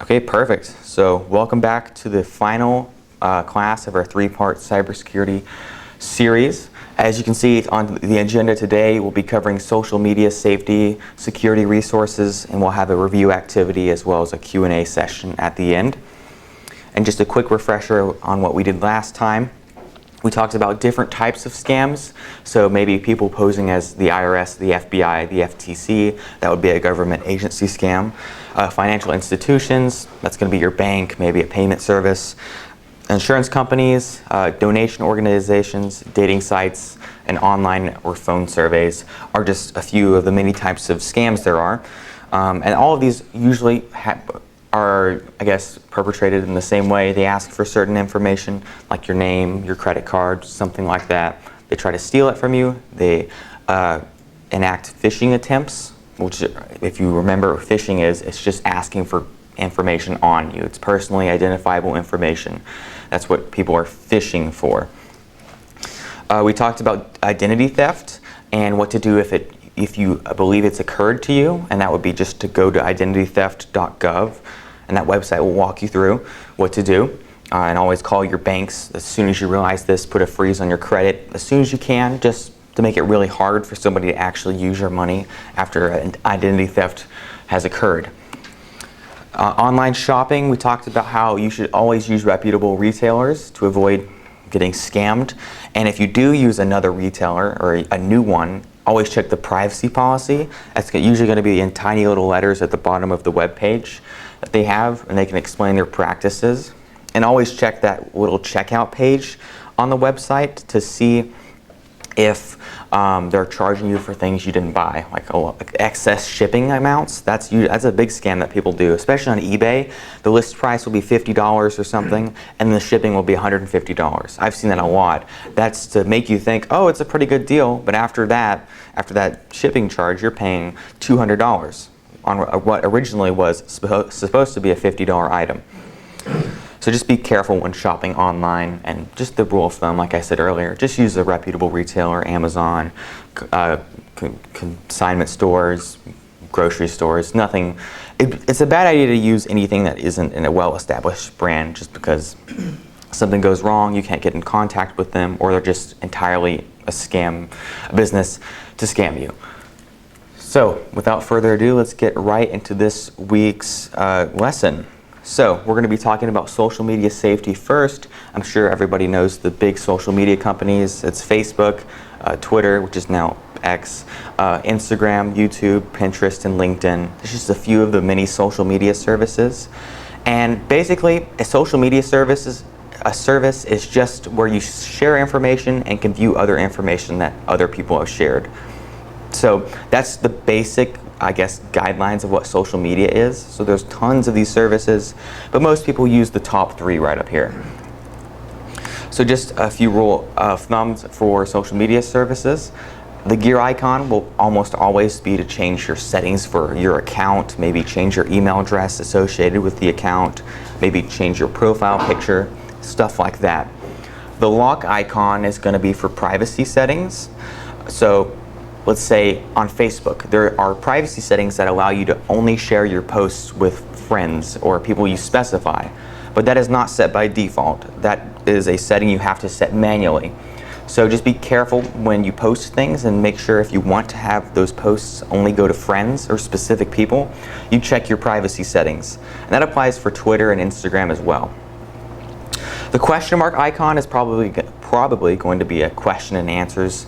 Okay, perfect. So welcome back to the final class of our three-part cybersecurity series. As you can see on the agenda today, we'll be covering social media safety, security resources, and we'll have a review activity as well as a Q&A session at the end. And just a quick refresher on what we did last time. We talked about different types of scams. So maybe people posing as the IRS, the FBI, the FTC, that would be a government agency scam. Financial institutions, that's going to be your bank, maybe a payment service. Insurance companies, donation organizations, dating sites, and online or phone surveys are just a few of the many types of scams there are. And all of these usually are, I guess, perpetrated in the same way. They ask for certain information, like your name, your credit card, something like that. They try to steal it from you. They enact phishing attempts, which, if you remember what phishing is, it's just asking for information on you. It's personally identifiable information. That's what people are phishing for. We talked about identity theft and what to do if you believe it's occurred to you, and that would be just to go to identitytheft.gov, and that website will walk you through what to do. And always call your banks as soon as you realize this. Put a freeze on your credit as soon as you can, just to make it really hard for somebody to actually use your money after an identity theft has occurred. Online shopping, we talked about how you should always use reputable retailers to avoid getting scammed. And if you do use another retailer or a new one, always check the privacy policy. That's usually going to be in tiny little letters at the bottom of the web page that they have, and they can explain their practices. And always check that little checkout page on the website to see if they're charging you for things you didn't buy, like excess shipping amounts. That's a big scam that people do, especially on eBay. The list price will be $50 or something, and the shipping will be $150. I've seen that a lot. That's to make you think, oh, it's a pretty good deal, but after that shipping charge, you're paying $200 on what originally was supposed to be a $50 item. So just be careful when shopping online, and just the rule of thumb, like I said earlier, just use a reputable retailer, Amazon, consignment stores, grocery stores, nothing. It's a bad idea to use anything that isn't in a well-established brand just because something goes wrong, you can't get in contact with them, or they're just entirely a business to scam you. So without further ado, let's get right into this week's lesson. So we're going to be talking about social media safety first. I'm sure everybody knows the big social media companies. It's Facebook, Twitter, which is now X, Instagram, YouTube, Pinterest, and LinkedIn. There's just a few of the many social media services. And basically, a social media service is just where you share information and can view other information that other people have shared. So that's the basic, I guess, guidelines of what social media is. So there's tons of these services, but most people use the top three right up here. So just a few rule of thumbs for social media services. The gear icon will almost always be to change your settings for your account, maybe change your email address associated with the account, maybe change your profile picture, stuff like that. The lock icon is going to be for privacy settings. So let's say on Facebook, there are privacy settings that allow you to only share your posts with friends or people you specify, but that is not set by default. That is a setting you have to set manually. So just be careful when you post things, and make sure if you want to have those posts only go to friends or specific people, you check your privacy settings. And that applies for Twitter and Instagram as well. The question mark icon is probably going to be a question and answers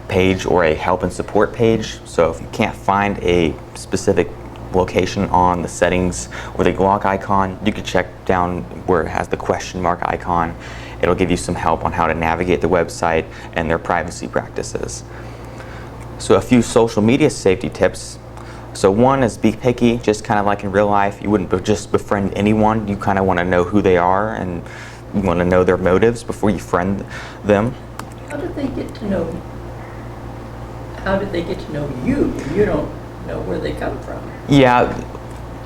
page or a help and support page. So if you can't find a specific location on the settings or the lock icon, you can check down where it has the question mark icon. It'll give you some help on how to navigate the website and their privacy practices. So a few social media safety tips. So one is be picky, just kind of like in real life. You wouldn't just befriend anyone. You kind of want to know who they are, and you want to know their motives before you friend them. How did they get to know you? How did they get to know you? You don't know where they come from. Yeah,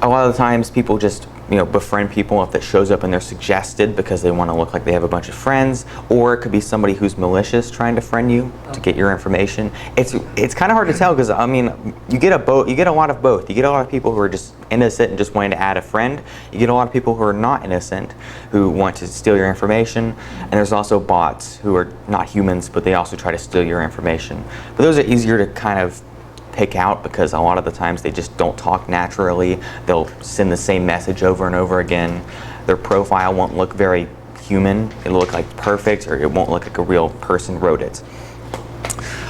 A lot of the times people just befriend people if it shows up and they're suggested because they want to look like they have a bunch of friends, or it could be somebody who's malicious trying to friend you to get your information. It's kind of hard to tell because I mean you get a lot of both. You get a lot of people who are just innocent and just wanting to add a friend. You get a lot of people who are not innocent who want to steal your information, and there's also bots who are not humans but they also try to steal your information. But those are easier to kind of pick out because a lot of the times they just don't talk naturally. They'll send the same message over and over again. Their profile won't look very human. It'll look like perfect, or it won't look like a real person wrote it.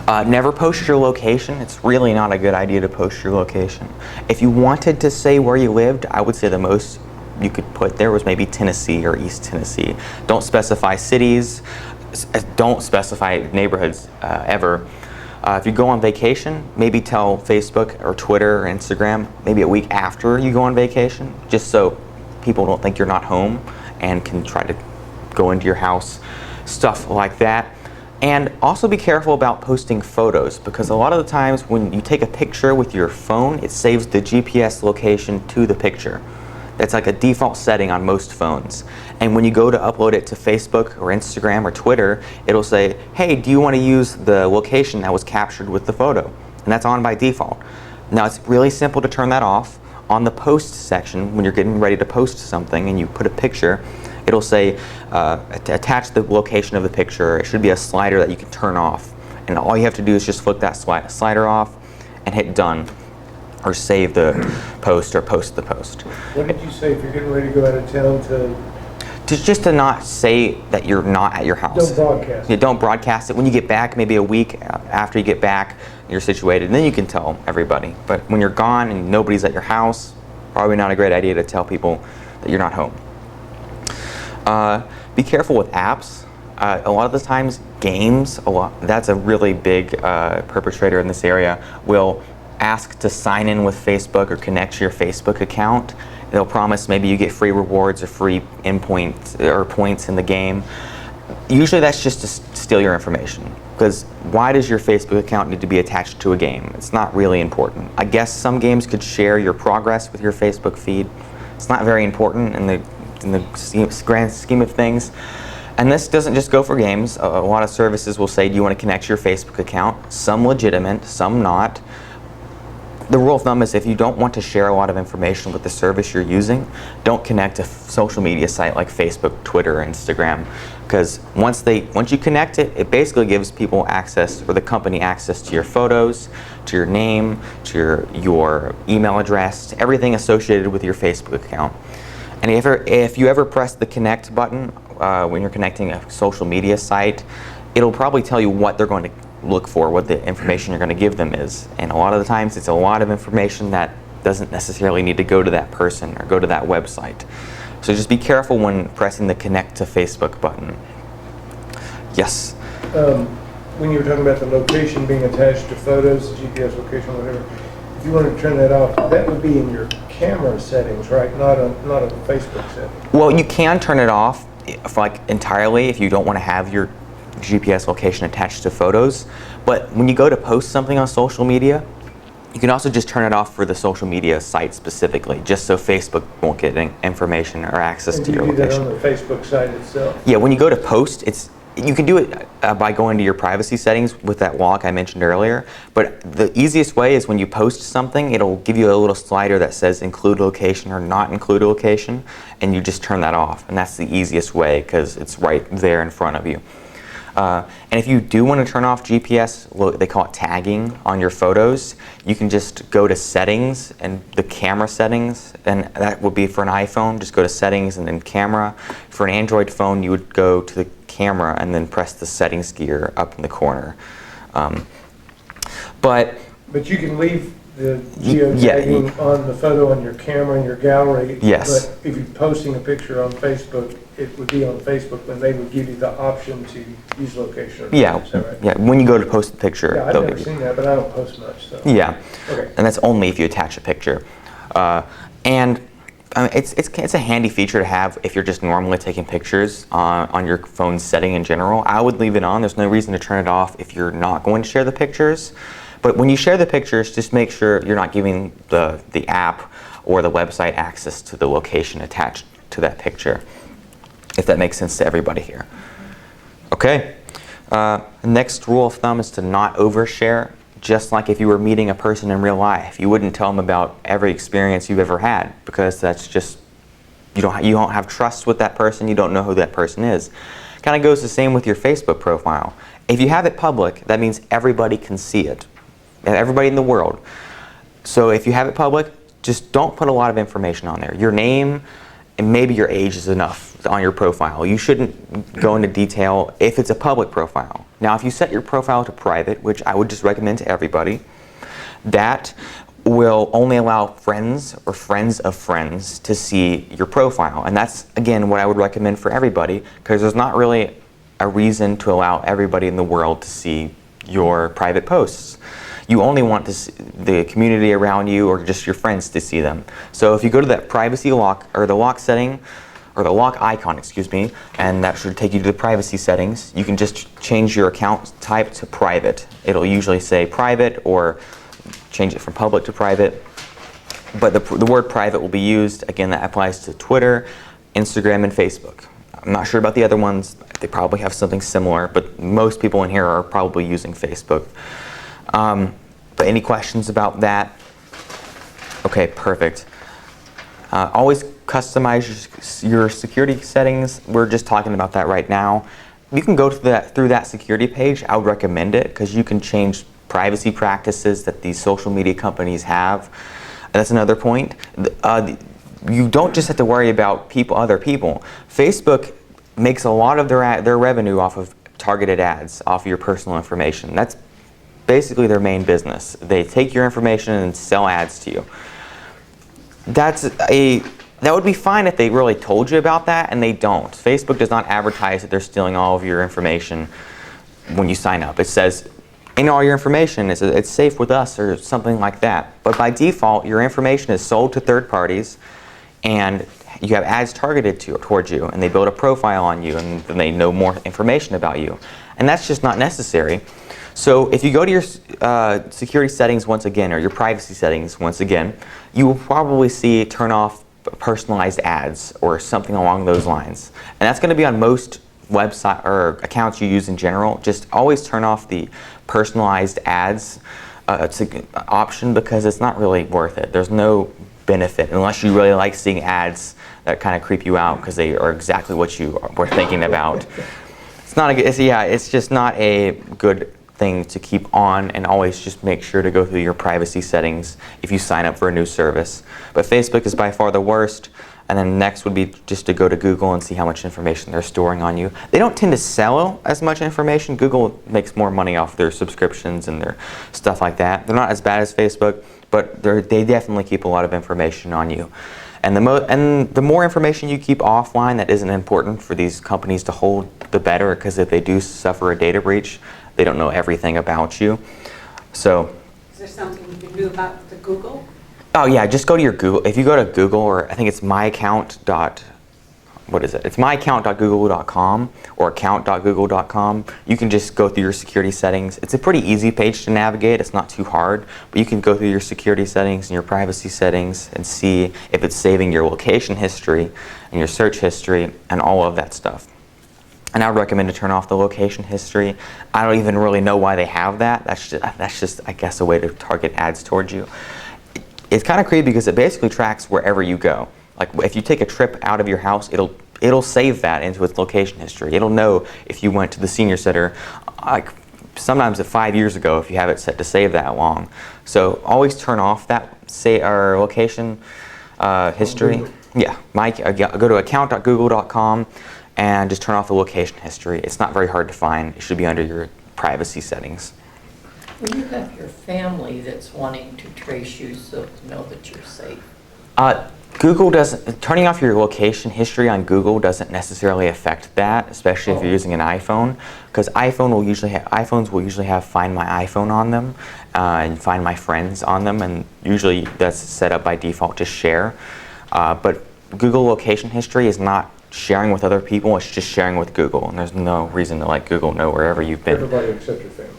Never post your location. It's really not a good idea to post your location. If you wanted to say where you lived, I would say the most you could put there was maybe Tennessee or East Tennessee. Don't specify cities. Don't specify neighborhoods ever. If you go on vacation, maybe tell Facebook or Twitter or Instagram maybe a week after you go on vacation, just so people don't think you're not home and can try to go into your house, stuff like that. And also be careful about posting photos, because a lot of the times when you take a picture with your phone, it saves the GPS location to the picture. That's like a default setting on most phones. And when you go to upload it to Facebook or Instagram or Twitter, it'll say, hey, do you want to use the location that was captured with the photo? And that's on by default. Now it's really simple to turn that off. On the post section, when you're getting ready to post something and you put a picture, it'll say attach the location of the picture. It should be a slider that you can turn off. And all you have to do is just flick that slider off and hit done, or save the post or post the post. What did you say if you're getting ready to go out of town Just to not say that you're not at your house. Don't broadcast it. Yeah, don't broadcast it. When you get back, maybe a week after you get back, you're situated, and then you can tell everybody. But when you're gone and nobody's at your house, probably not a great idea to tell people that you're not home. Be careful with apps. A lot of the times, games, that's a really big perpetrator in this area, will ask to sign in with Facebook or connect to your Facebook account. They'll promise maybe you get free rewards or free endpoints or points in the game. Usually that's just to steal your information, because why does your Facebook account need to be attached to a game? It's not really important. I guess some games could share your progress with your Facebook feed. It's not very important in the grand scheme of things. And this doesn't just go for games. A lot of services will say, do you want to connect to your Facebook account? Some legitimate, some not. The rule of thumb is if you don't want to share a lot of information with the service you're using, don't connect to a social media site like Facebook, Twitter, or Instagram. Because once you connect it, it basically gives people access, or the company access, to your photos, to your name, to your email address, to everything associated with your Facebook account. And if you ever press the connect button when you're connecting a social media site, it'll probably tell you what they're going to look for, what the information you're going to give them is. And a lot of the times it's a lot of information that doesn't necessarily need to go to that person or go to that website. So just be careful when pressing the connect to Facebook button. Yes? when you were talking about the location being attached to photos, the GPS location, whatever, if you wanted to turn that off, that would be in your camera settings, right? Not a Facebook setting. Well, you can turn it off entirely if you don't want to have your GPS location attached to photos. But when you go to post something on social media, you can also just turn it off for the social media site specifically, just so Facebook won't get information or access to your location. And you do that on the Facebook site itself? Yeah, when you go to post, you can do it by going to your privacy settings with that lock I mentioned earlier. But the easiest way is when you post something, it'll give you a little slider that says include location or not include location, and you just turn that off. And that's the easiest way because it's right there in front of you. And if you do want to turn off GPS, they call it tagging on your photos, you can just go to settings and the camera settings, and that would be for an iPhone, just go to settings and then camera. For an Android phone, you would go to the camera and then press the settings gear up in the corner. But you can leave the geotagging on the photo on your camera and your gallery. Yes. But if you're posting a picture on Facebook, it would be on Facebook, and they would give you the option to use location. Yeah, is that right? yeah. When you go to post the picture, Yeah, I've they'll never give you. seen that, but I don't post much. So. Yeah, Okay. and that's only if you attach a picture. And it's a handy feature to have if you're just normally taking pictures on your phone setting in general. I would leave it on. There's no reason to turn it off if you're not going to share the pictures. But when you share the pictures, just make sure you're not giving the app or the website access to the location attached to that picture, if that makes sense to everybody here. Okay, next rule of thumb is to not overshare. Just like if you were meeting a person in real life, you wouldn't tell them about every experience you've ever had, because that's just, you don't have trust with that person, you don't know who that person is. Kind of goes the same with your Facebook profile. If you have it public, that means everybody can see it, and everybody in the world. So if you have it public, just don't put a lot of information on there. Your name and maybe your age is enough on your profile. You shouldn't go into detail if it's a public profile. Now, if you set your profile to private, which I would just recommend to everybody, that will only allow friends or friends of friends to see your profile. And that's, again, what I would recommend for everybody, because there's not really a reason to allow everybody in the world to see your private posts. You only want the community around you or just your friends to see them. So if you go to that privacy lock, or the lock setting, or the lock icon, excuse me, and that should take you to the privacy settings, you can just change your account type to private. It'll usually say private, or change it from public to private. But the word private will be used. Again, that applies to Twitter, Instagram, and Facebook. I'm not sure about the other ones. They probably have something similar, but most people in here are probably using Facebook. But any questions about that? Okay, perfect. Always customize your security settings. We're just talking about that right now. You can go through that security page. I would recommend it, because you can change privacy practices that these social media companies have. And that's another point. You don't just have to worry about other people. Facebook makes a lot of their revenue off of targeted ads, off of your personal information. That's basically their main business. They take your information and sell ads to you. That would be fine if they really told you about that, and they don't. Facebook does not advertise that they're stealing all of your information when you sign up. It says, in all your information, it's safe with us, or something like that. But by default, your information is sold to third parties, and you have ads targeted towards you, and they build a profile on you, and then they know more information about you. And that's just not necessary. So if you go to your security settings once again, or your privacy settings once again, you will probably see turn off personalized ads or something along those lines. And that's going to be on most website or accounts you use in general. Just always turn off the personalized ads option, because it's not really worth it. There's no benefit unless you really like seeing ads that kind of creep you out because they are exactly what you were thinking about. It's just not a good thing to keep on, and always just make sure to go through your privacy settings if you sign up for a new service. But Facebook is by far the worst, and then next would be just to go to Google and see how much information they're storing on you. They don't tend to sell as much information. Google makes more money off their subscriptions and their stuff like that. They're not as bad as Facebook, but they definitely keep a lot of information on you. And the more information you keep offline that isn't important for these companies to hold, the better, because if they do suffer a data breach, they don't know everything about you. So, is there something you can do about the Google? Oh yeah, just go to your Google. If you go to Google, or I think it's It's myaccount.google.com or account.google.com. You can just go through your security settings. It's a pretty easy page to navigate. It's not too hard, but you can go through your security settings and your privacy settings and see if it's saving your location history and your search history and all of that stuff. And I would recommend to turn off the location history. I don't even really know why they have that. That's just I guess, a way to target ads towards you. It's kind of creepy because it basically tracks wherever you go. Like if you take a trip out of your house, it'll save that into its location history. It'll know if you went to the senior center, like sometimes 5 years ago, if you have it set to save that long. So always turn off that our location history. Yeah, go to account.google.com and just turn off the location history. It's not very hard to find. It should be under your privacy settings. Well, you have your family that's wanting to trace you so to know that you're safe. Turning off your location history on Google doesn't necessarily affect that, especially if you're using an iPhone, because iPhones will usually have Find My iPhone on them and Find My Friends on them, and usually that's set up by default to share. But Google location history is not sharing with other people, it's just sharing with Google, and there's no reason to let Google know wherever you've been. Everybody except your family.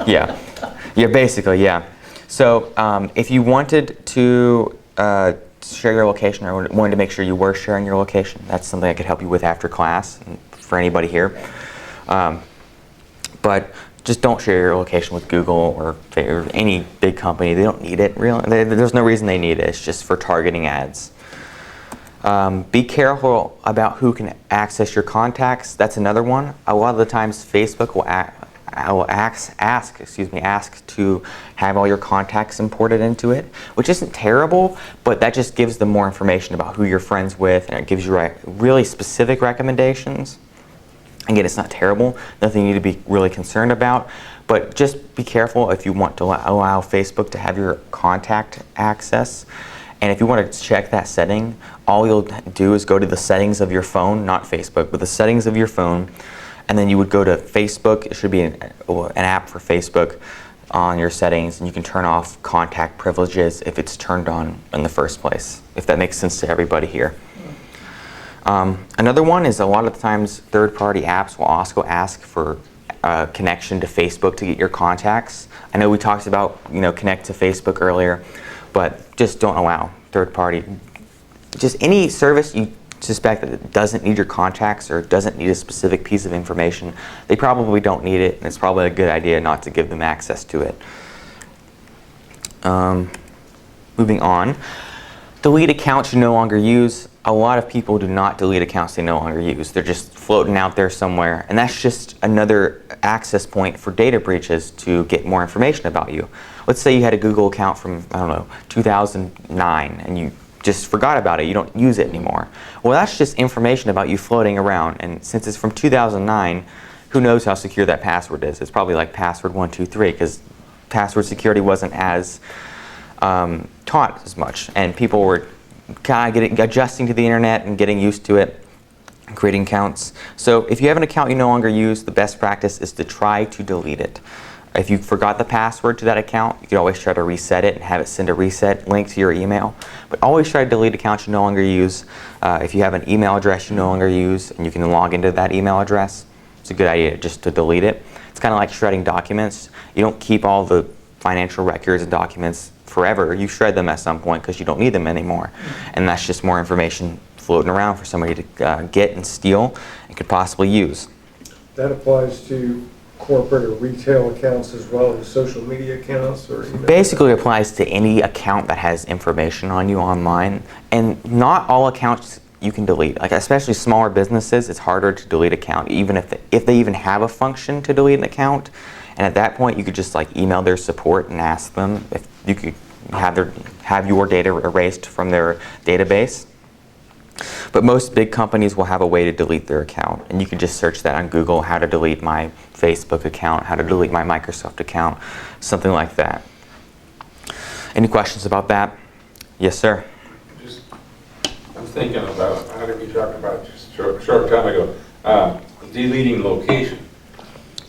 Yeah, basically, yeah. So if you wanted to share your location or wanted to make sure you were sharing your location, that's something I could help you with after class and for anybody here. But just don't share your location with Google or any big company. They don't need it, really. There's no reason they need it. It's just for targeting ads. Be careful about who can access your contacts. That's another one. A lot of the times Facebook will ask to have all your contacts imported into it, which isn't terrible, but that just gives them more information about who you're friends with, and it gives you really specific recommendations. Again, it's not terrible, nothing you need to be really concerned about, but just be careful if you want to allow Facebook to have your contact access. And if you want to check that setting, all you'll do is go to the settings of your phone, not Facebook, but the settings of your phone, and then you would go to Facebook. It should be an app for Facebook on your settings, and you can turn off contact privileges if it's turned on in the first place, if that makes sense to everybody here. Another one is a lot of the times third-party apps will also ask for connection to Facebook to get your contacts. I know we talked about connect to Facebook earlier, but just don't allow third-party. Just any service you suspect that it doesn't need your contacts or doesn't need a specific piece of information, they probably don't need it, and it's probably a good idea not to give them access to it. Moving on, delete accounts you no longer use. A lot of people do not delete accounts they no longer use. They're just floating out there somewhere, and that's just another access point for data breaches to get more information about you. Let's say you had a Google account from, 2009, and you just forgot about it. You don't use it anymore. Well, that's just information about you floating around, and since it's from 2009, who knows how secure that password is? It's probably like password 123, because password security wasn't as taught as much, and people were kind of adjusting to the internet and getting used to it, creating accounts. So if you have an account you no longer use, the best practice is to try to delete it. If you forgot the password to that account, you can always try to reset it and have it send a reset link to your email. But always try to delete accounts you no longer use. If you have an email address you no longer use and you can log into that email address, it's a good idea just to delete it. It's kind of like shredding documents. You don't keep all the financial records and documents forever. You shred them at some point because you don't need them anymore. And that's just more information floating around for somebody to get and steal and could possibly use. That applies to corporate or retail accounts as well as social media accounts or email? Basically applies to any account that has information on you online, and not all accounts you can delete. Like especially smaller businesses, it's harder to delete account even if they even have a function to delete an account. And at that point, you could just like email their support and ask them if you could have your data erased from their database. But most big companies will have a way to delete their account, and you can just search that on Google, how to delete my Facebook account, how to delete my Microsoft account, something like that. Any questions about that? Yes, sir. I'm thinking about, how did we talk about just a short time ago, deleting location.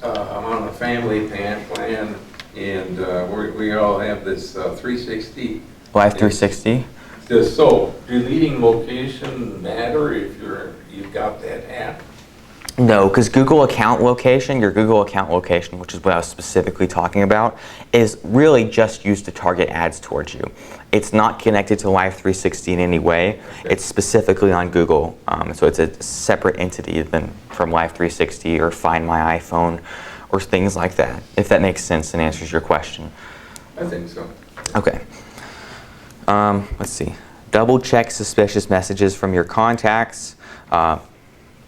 I'm on a family plan, and we all have this 360. Live 360? So, deleting location matter if you've got that app? No, because Google account location, your Google account location, which is what I was specifically talking about, is really just used to target ads towards you. It's not connected to Live 360 in any way. Okay. It's specifically on Google, so it's a separate entity than from Live 360 or Find My iPhone or things like that, if that makes sense and answers your question. I think so. Okay. Let's see. Double check suspicious messages from your contacts.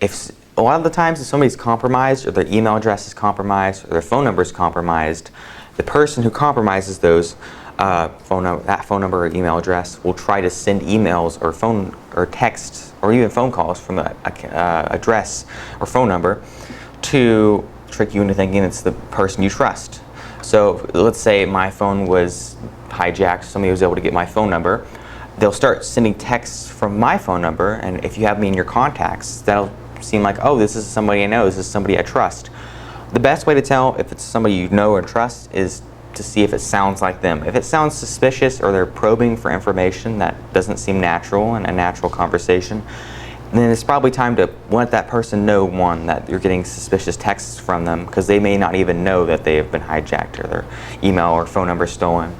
If a lot of the times if somebody's compromised or their email address is compromised or their phone number is compromised, the person who compromises those that phone number or email address will try to send emails or phone or texts or even phone calls from the address or phone number to trick you into thinking it's the person you trust. So let's say my phone was hijacked, somebody was able to get my phone number. They'll start sending texts from my phone number, and if you have me in your contacts, that'll seem like, oh, this is somebody I know, this is somebody I trust. The best way to tell if it's somebody you know or trust is to see if it sounds like them. If it sounds suspicious or they're probing for information that doesn't seem natural in a natural conversation, then it's probably time to let that person know, one, that you're getting suspicious texts from them, because they may not even know that they have been hijacked or their email or phone number stolen.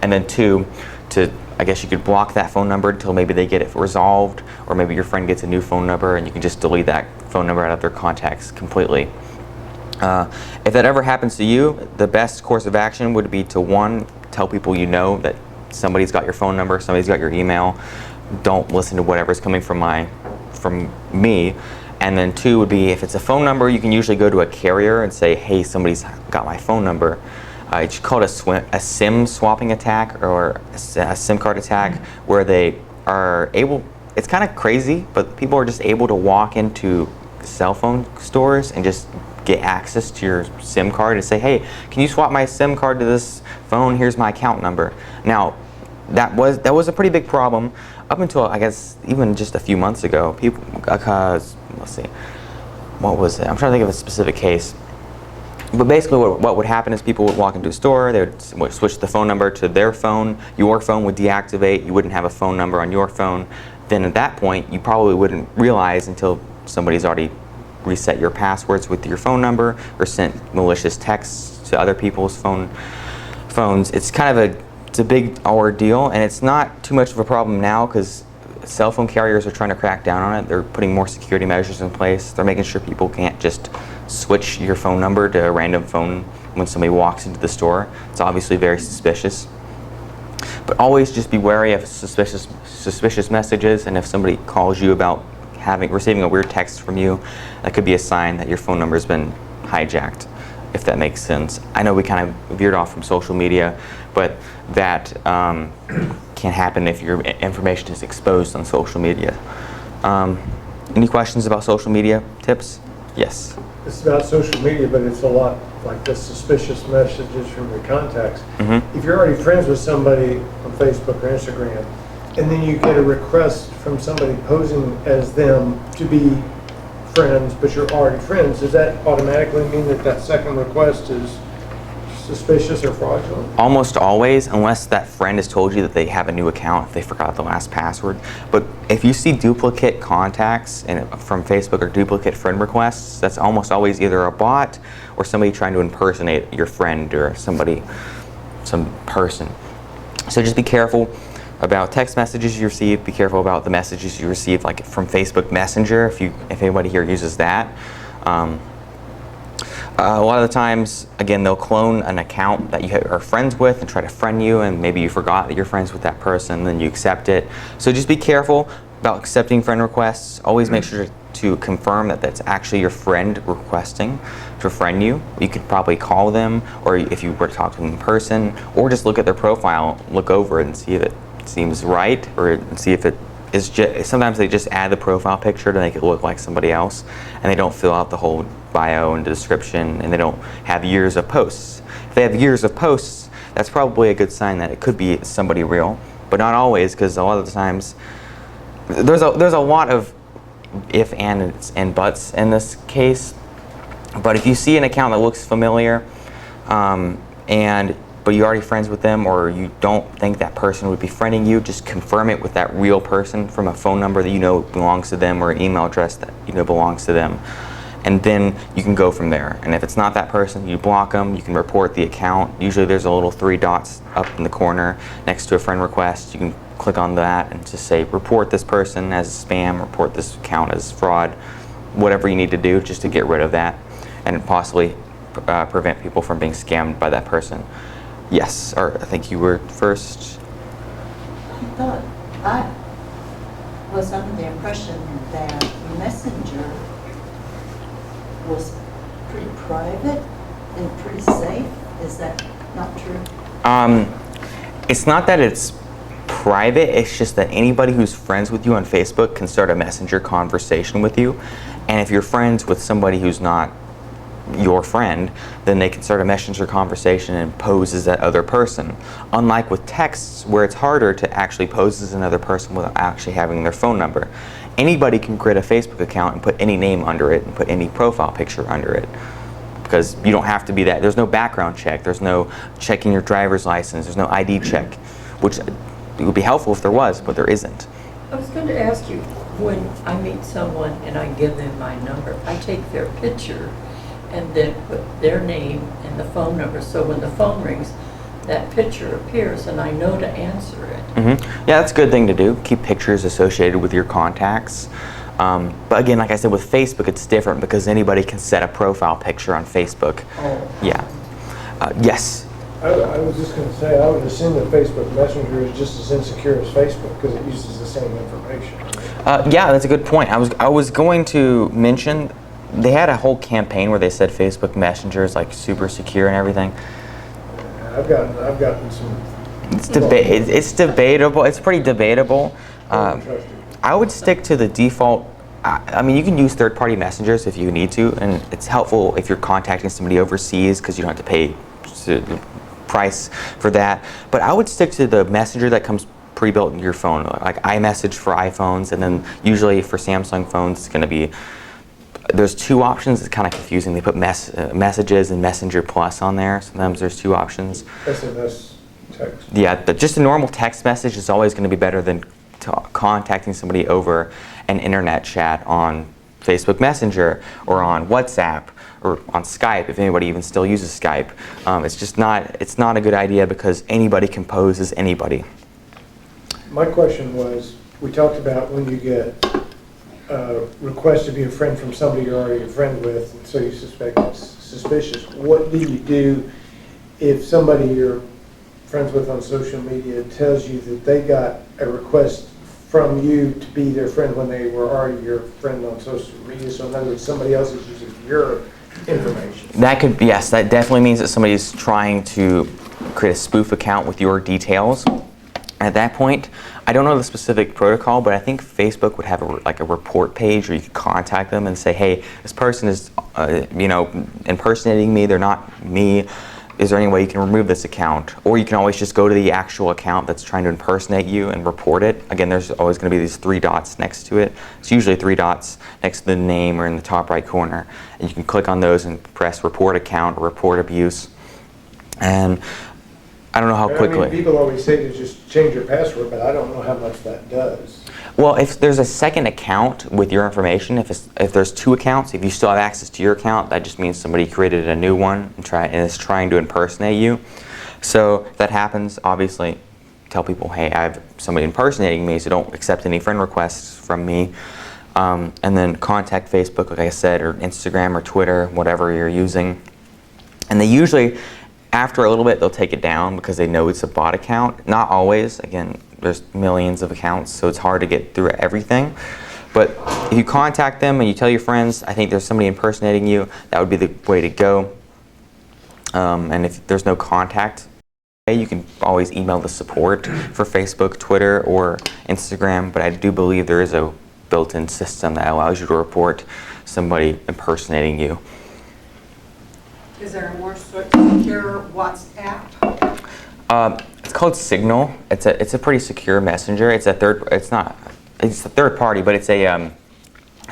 And then two, to I guess you could block that phone number until maybe they get it resolved, or maybe your friend gets a new phone number and you can just delete that phone number out of their contacts completely. If that ever happens to you, the best course of action would be to, one, tell people you know that somebody's got your phone number, somebody's got your email. Don't listen to whatever's coming from me. And then two would be, if it's a phone number, you can usually go to a carrier and say, hey, somebody's got my phone number. It's called a SIM swapping attack, or a SIM card attack, where they are able, it's kind of crazy, but people are just able to walk into cell phone stores and just get access to your SIM card and say, hey, can you swap my SIM card to this phone? Here's my account number. Now, that was a pretty big problem up until, I guess, even just a few months ago. People, let's see, what was it? I'm trying to think of a specific case. But basically what would happen is people would walk into a store, they would switch the phone number to their phone, your phone would deactivate, you wouldn't have a phone number on your phone. Then at that point, you probably wouldn't realize until somebody's already reset your passwords with your phone number or sent malicious texts to other people's phones. It's kind of it's a big ordeal, and it's not too much of a problem now because cell phone carriers are trying to crack down on it. They're putting more security measures in place. They're making sure people can't just switch your phone number to a random phone when somebody walks into the store. It's obviously very suspicious. But always just be wary of suspicious messages, and if somebody calls you about receiving a weird text from you, that could be a sign that your phone number has been hijacked, if that makes sense. I know we kind of veered off from social media, but that can happen if your information is exposed on social media. Any questions about social media tips? Yes. It's about social media, but it's a lot like the suspicious messages from your contacts. Mm-hmm. If you're already friends with somebody on Facebook or Instagram, and then you get a request from somebody posing as them to be friends, but you're already friends, does that automatically mean that that second request is suspicious or fraudulent? Almost always, unless that friend has told you that they have a new account, if they forgot the last password. But if you see duplicate contacts from Facebook or duplicate friend requests, that's almost always either a bot or somebody trying to impersonate your friend or some person. So just be careful about text messages you receive. Be careful about the messages you receive, like from Facebook Messenger, if anybody here uses that. A lot of the times, again, they'll clone an account that you are friends with and try to friend you, and maybe you forgot that you're friends with that person, then you accept it. So just be careful about accepting friend requests. Always make sure to confirm that that's actually your friend requesting to friend you. You could probably call them, or if you were to talk to them in person, or just look at their profile, look over it and see if it seems right, or see if it is just, sometimes they just add the profile picture to make it look like somebody else, and they don't fill out the whole bio and description, and they don't have years of posts. If they have years of posts, that's probably a good sign that it could be somebody real, but not always, because a lot of the times there's a lot of if and buts in this case. But if you see an account that looks familiar, but you're already friends with them, or you don't think that person would be friending you, just confirm it with that real person from a phone number that you know belongs to them, or an email address that you know belongs to them. And then you can go from there. And if it's not that person, you block them, you can report the account. Usually there's a little 3 dots up in the corner next to a friend request. You can click on that and just say, report this person as spam, report this account as fraud, whatever you need to do just to get rid of that and possibly prevent people from being scammed by that person. Yes, or I think you were first. I was under the impression that Messenger was pretty private and pretty safe. Is that not true? It's not that it's private, it's just that anybody who's friends with you on Facebook can start a Messenger conversation with you. And if you're friends with somebody who's not your friend, then they can start a Messenger conversation and pose as that other person. Unlike with texts, where it's harder to actually pose as another person without actually having their phone number. Anybody can create a Facebook account and put any name under it and put any profile picture under it, because you don't have to be that. There's no background check, there's no checking your driver's license, there's no ID check, which it would be helpful if there was, but there isn't. I was going to ask you, when I meet someone and I give them my number, I take their picture and then put their name and the phone number, so when the phone rings, that picture appears and I know to answer it. Yeah, that's a good thing to do. Keep pictures associated with your contacts. But again, like I said, with Facebook, it's different because anybody can set a profile picture on Facebook. Oh. Yeah. Yes. I was just gonna say, I would assume that Facebook Messenger is just as insecure as Facebook because it uses the same information. Yeah, that's a good point. I was going to mention they had a whole campaign where they said Facebook Messenger is like super secure and everything. I've gotten some. It's debatable. It's pretty debatable. Trusted. I would stick to the default. I mean, you can use third-party messengers if you need to, and it's helpful if you're contacting somebody overseas because you don't have to pay the price for that. But I would stick to the messenger that comes pre-built into your phone, like iMessage for iPhones, and then usually for Samsung phones, it's going to be. There's two options. It's kind of confusing. They put messages and Messenger Plus on there. Sometimes there's two options. SMS text. Yeah, just a normal text message is always going to be better than contacting somebody over an internet chat on Facebook Messenger or on WhatsApp or on Skype, if anybody even still uses Skype. It's not a good idea because anybody can pose as anybody. My question was, we talked about when you get a request to be a friend from somebody you're already a friend with, and so you suspect it's suspicious. What do you do if somebody you're friends with on social media tells you that they got a request from you to be their friend when they were already your friend on social media? So in other words, somebody else is using your information. Yes, that definitely means that somebody's trying to create a spoof account with your details. At that point, I don't know the specific protocol, but I think Facebook would have a report page where you could contact them and say, hey, this person is, impersonating me. They're not me. Is there any way you can remove this account? Or you can always just go to the actual account that's trying to impersonate you and report it. Again, there's always going to be these 3 dots next to it. It's usually 3 dots next to the name or in the top right corner. And you can click on those and press report account or report abuse. And I don't know how quickly. I mean, people always say to just change your password, but I don't know how much that does. Well, if there's a second account with your information, if there's 2 accounts, if you still have access to your account, that just means somebody created a new one and is trying to impersonate you. So if that happens, obviously tell people, hey, I have somebody impersonating me, so don't accept any friend requests from me. And then contact Facebook, like I said, or Instagram or Twitter, whatever you're using. And they usually, after a little bit, they'll take it down because they know it's a bot account. Not always. Again, there's millions of accounts, so it's hard to get through everything. But if you contact them and you tell your friends, I think there's somebody impersonating you, that would be the way to go. And if there's no contact, you can always email the support for Facebook, Twitter, or Instagram. But I do believe there is a built-in system that allows you to report somebody impersonating you. Is there a more secure WhatsApp? It's called Signal. It's a pretty secure messenger. It's a third party, but it's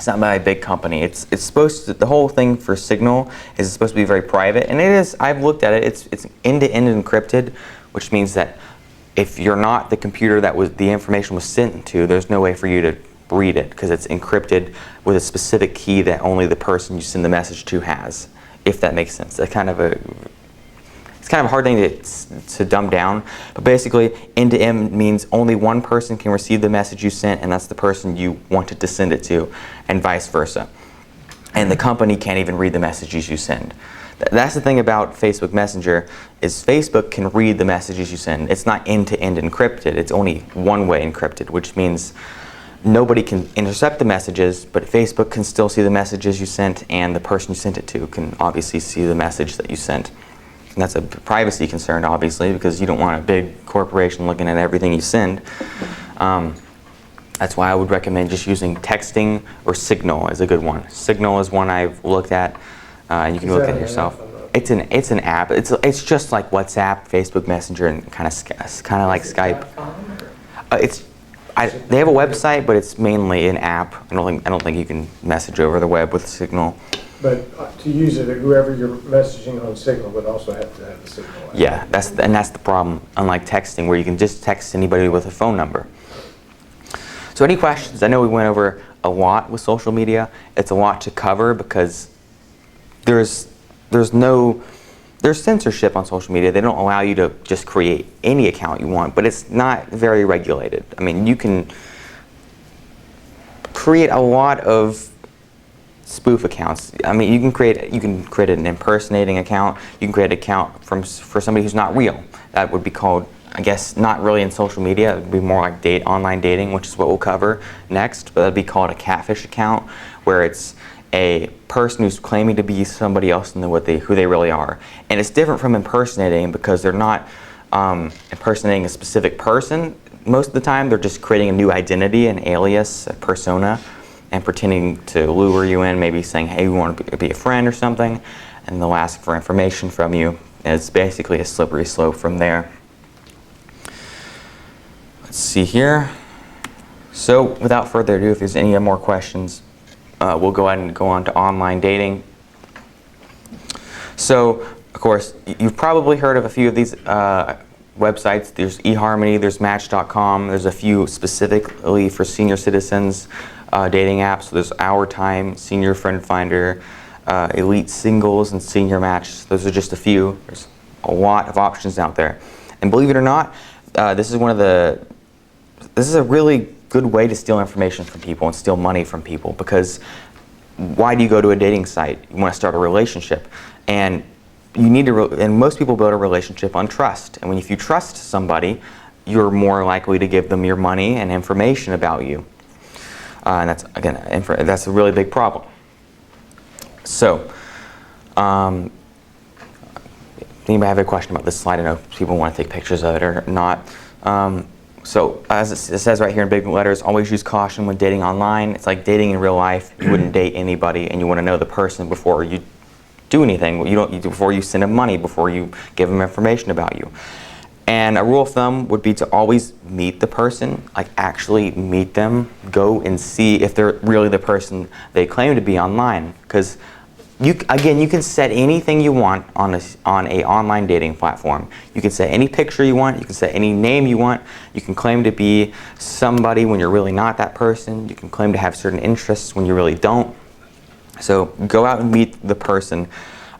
not by a big company. It's supposed to, the whole thing for Signal is supposed to be very private, and it is. I've looked at it. It's end-to-end encrypted, which means that if you're not the computer that the information was sent to, there's no way for you to read it because it's encrypted with a specific key that only the person you send the message to has. If that makes sense. It's kind of a hard thing to dumb down, but basically end-to-end means only one person can receive the message you sent, and that's the person you wanted to send it to, and vice versa. And the company can't even read the messages you send. That's the thing about Facebook Messenger, is Facebook can read the messages you send. It's not end-to-end encrypted, it's only one-way encrypted, which means nobody can intercept the messages, but Facebook can still see the messages you sent, and the person you sent it to can obviously see the message that you sent. And that's a privacy concern, obviously, because you don't want a big corporation looking at everything you send. That's why I would recommend just using texting, or Signal is a good one. Signal is one I've looked at, and you can look at it yourself. It's an app. It's just like WhatsApp, Facebook Messenger, and kind of like Skype. They have a website, but it's mainly an app. I don't think you can message over the web with Signal. But to use it, whoever you're messaging on Signal would also have to have the Signal app. Yeah, that's the problem. Unlike texting, where you can just text anybody with a phone number. So, any questions? I know we went over a lot with social media. It's a lot to cover because there's no there's censorship on social media. They don't allow you to just create any account you want, but it's not very regulated. I mean, you can create a lot of spoof accounts. I mean, you can create an impersonating account. You can create an account for somebody who's not real. That would be called, I guess, not really in social media. It would be more like online dating, which is what we'll cover next. But that'd be called a catfish account, where it's a person who's claiming to be somebody else than who they really are. And it's different from impersonating because they're not impersonating a specific person. Most of the time, they're just creating a new identity, an alias, a persona, and pretending to lure you in, maybe saying, hey, we want to be a friend or something, and they'll ask for information from you. And it's basically a slippery slope from there. Let's see here. So without further ado, if there's any more questions, we'll go ahead and go on to online dating. So, of course, you've probably heard of a few of these websites. There's eHarmony, there's Match.com, there's a few specifically for senior citizens dating apps. So there's Our Time, Senior Friend Finder, Elite Singles, and Senior Match. Those are just a few. There's a lot of options out there. And believe it or not, this is a really good way to steal information from people and steal money from people, because why do you go to a dating site? You want to start a relationship, and you need to. And most people build a relationship on trust. And if you trust somebody, you're more likely to give them your money and information about you. And that's, again, that's a really big problem. So, anybody have a question about this slide? I know people want to take pictures of it or not. So, as it says right here in big letters, always use caution when dating online. It's like dating in real life. You wouldn't date anybody, and you want to know the person before you do anything. Before you send them money, before you give them information about you. And a rule of thumb would be to always meet the person, like actually meet them, go and see if they're really the person they claim to be online. Because you can set anything you want on a online dating platform. You can set any picture you want, you can set any name you want, you can claim to be somebody when you're really not that person, you can claim to have certain interests when you really don't. So go out and meet the person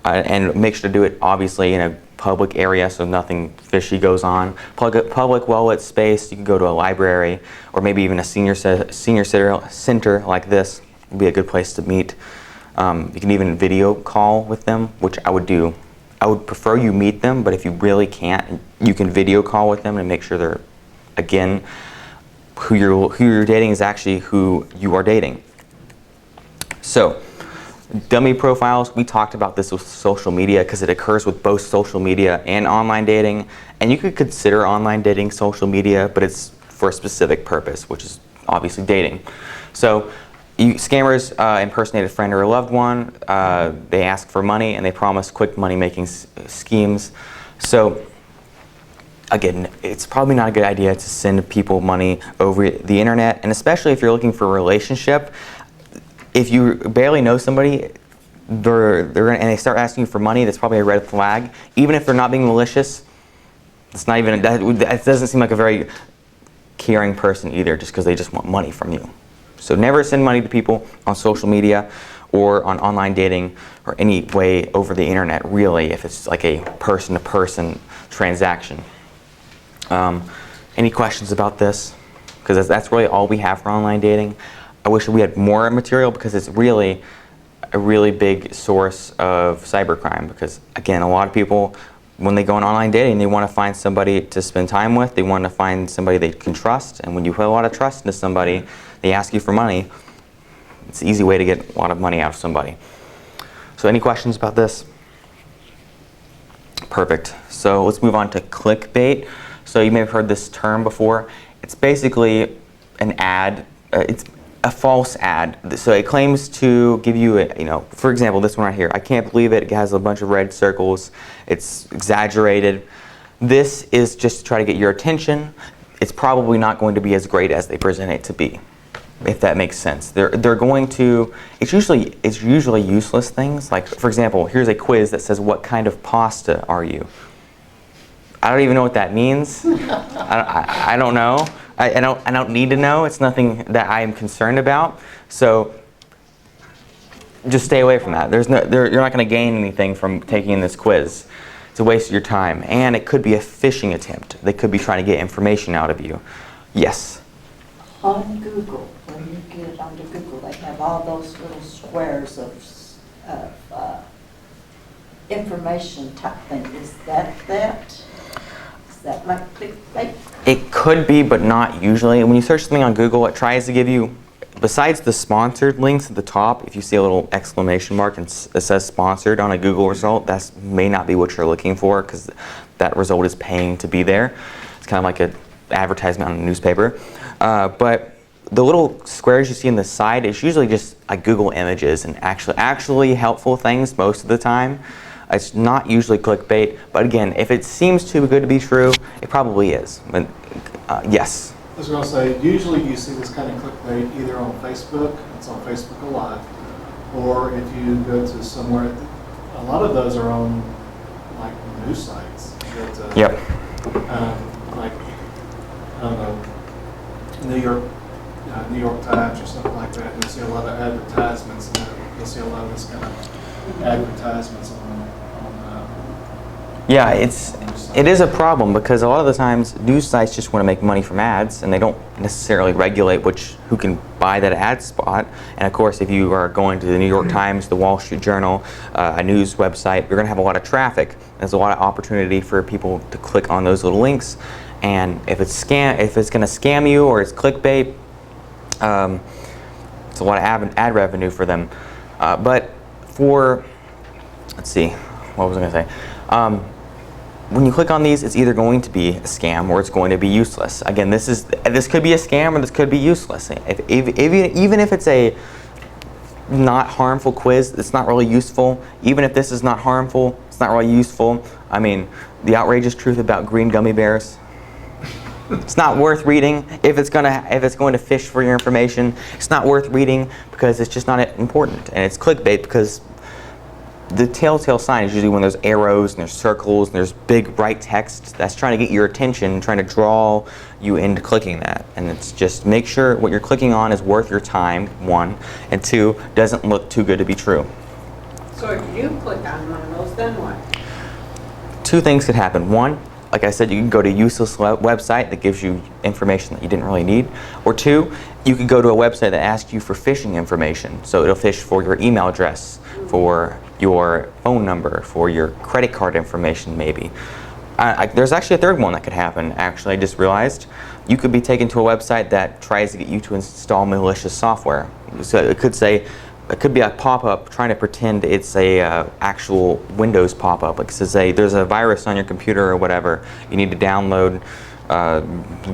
and make sure to do it obviously in a public area so nothing fishy goes on. Public, well-lit space. You can go to a library or maybe even a senior center like this would be a good place to meet. You can even video call with them, which I would do. I would prefer you meet them, but if you really can't, you can video call with them and make sure they're, again, who you're dating is actually who you are dating. So, dummy profiles, we talked about this with social media because it occurs with both social media and online dating. And you could consider online dating social media, but it's for a specific purpose, which is obviously dating. So scammers impersonate a friend or a loved one. They ask for money and they promise quick money-making schemes. So again, it's probably not a good idea to send people money over the internet, and especially if you're looking for a relationship. If you barely know somebody, and they start asking you for money, that's probably a red flag. Even if they're not being malicious, it's not even that doesn't seem like a very caring person either, just because they just want money from you. So never send money to people on social media or on online dating or any way over the internet, really, if it's like a person-to-person transaction. Any questions about this? Because that's really all we have for online dating. I wish we had more material because it's really a really big source of cybercrime. Because again, a lot of people, when they go on online dating, they want to find somebody to spend time with. They want to find somebody they can trust. And when you put a lot of trust into somebody, they ask you for money. It's an easy way to get a lot of money out of somebody. So any questions about this? Perfect. So let's move on to clickbait. So you may have heard this term before. It's basically an ad. It's a false ad. So it claims to give you, for example, this one right here. I can't believe it. It has a bunch of red circles. It's exaggerated. This is just to try to get your attention. It's probably not going to be as great as they present it to be, if that makes sense. They're going to. It's usually useless things. Like, for example, here's a quiz that says, "What kind of pasta are you?" I don't even know what that means. I don't know. I don't need to know. It's nothing that I am concerned about. So just stay away from that. You're not going to gain anything from taking this quiz. It's a waste of your time, and it could be a phishing attempt. They could be trying to get information out of you. Yes. On Google, when you get onto Google, they have all those little squares of information type thing. Is that? Is that like clickbait? It could be, but not usually. When you search something on Google, it tries to give you, besides the sponsored links at the top, if you see a little exclamation mark and it says sponsored on a Google result, that may not be what you're looking for, because that result is paying to be there. It's kind of like an advertisement on a newspaper. But the little squares you see on the side is usually just like Google images and actually helpful things most of the time. It's not usually clickbait, but again, if it seems too good to be true, it probably is. But, yes. I was going to say, usually you see this kind of clickbait either on Facebook, it's on Facebook Live, or if you go to somewhere, a lot of those are on like news sites. That, Yep. Like, I don't know, New York Times or something like that. You'll see a lot of advertisements, and you'll see a lot of this kind of advertisements on Yeah, it is a problem, because a lot of the times news sites just want to make money from ads, and they don't necessarily regulate who can buy that ad spot. And of course, if you are going to the New York Times, the Wall Street Journal, a news website, you're going to have a lot of traffic. There's a lot of opportunity for people to click on those little links. And if it's going to scam you or it's clickbait, it's a lot of ad revenue for them. But let's see, what was I going to say? When you click on these, it's either going to be a scam or it's going to be useless. Again, this could be a scam or this could be useless. Even if it's a not harmful quiz, it's not really useful. Even if this is not harmful, it's not really useful. I mean, the outrageous truth about green gummy bears. It's not worth reading. If it's going to fish for your information, it's not worth reading, because it's just not important. And it's clickbait because the telltale sign is usually when there's arrows and there's circles and there's big bright text that's trying to get your attention, trying to draw you into clicking that. And it's just make sure what you're clicking on is worth your time, one, and two, doesn't look too good to be true. So if you click on one of those, then what? Two things could happen. One, like I said, you can go to a useless website that gives you information that you didn't really need. Or two, you could go to a website that asks you for phishing information. So it'll fish for your email address, for your phone number, for your credit card information maybe. There's actually a third one that could happen, actually. I just realized. You could be taken to a website that tries to get you to install malicious software. So it could be a pop-up trying to pretend it's a actual Windows pop-up. Like it says, there's a virus on your computer or whatever. You need to download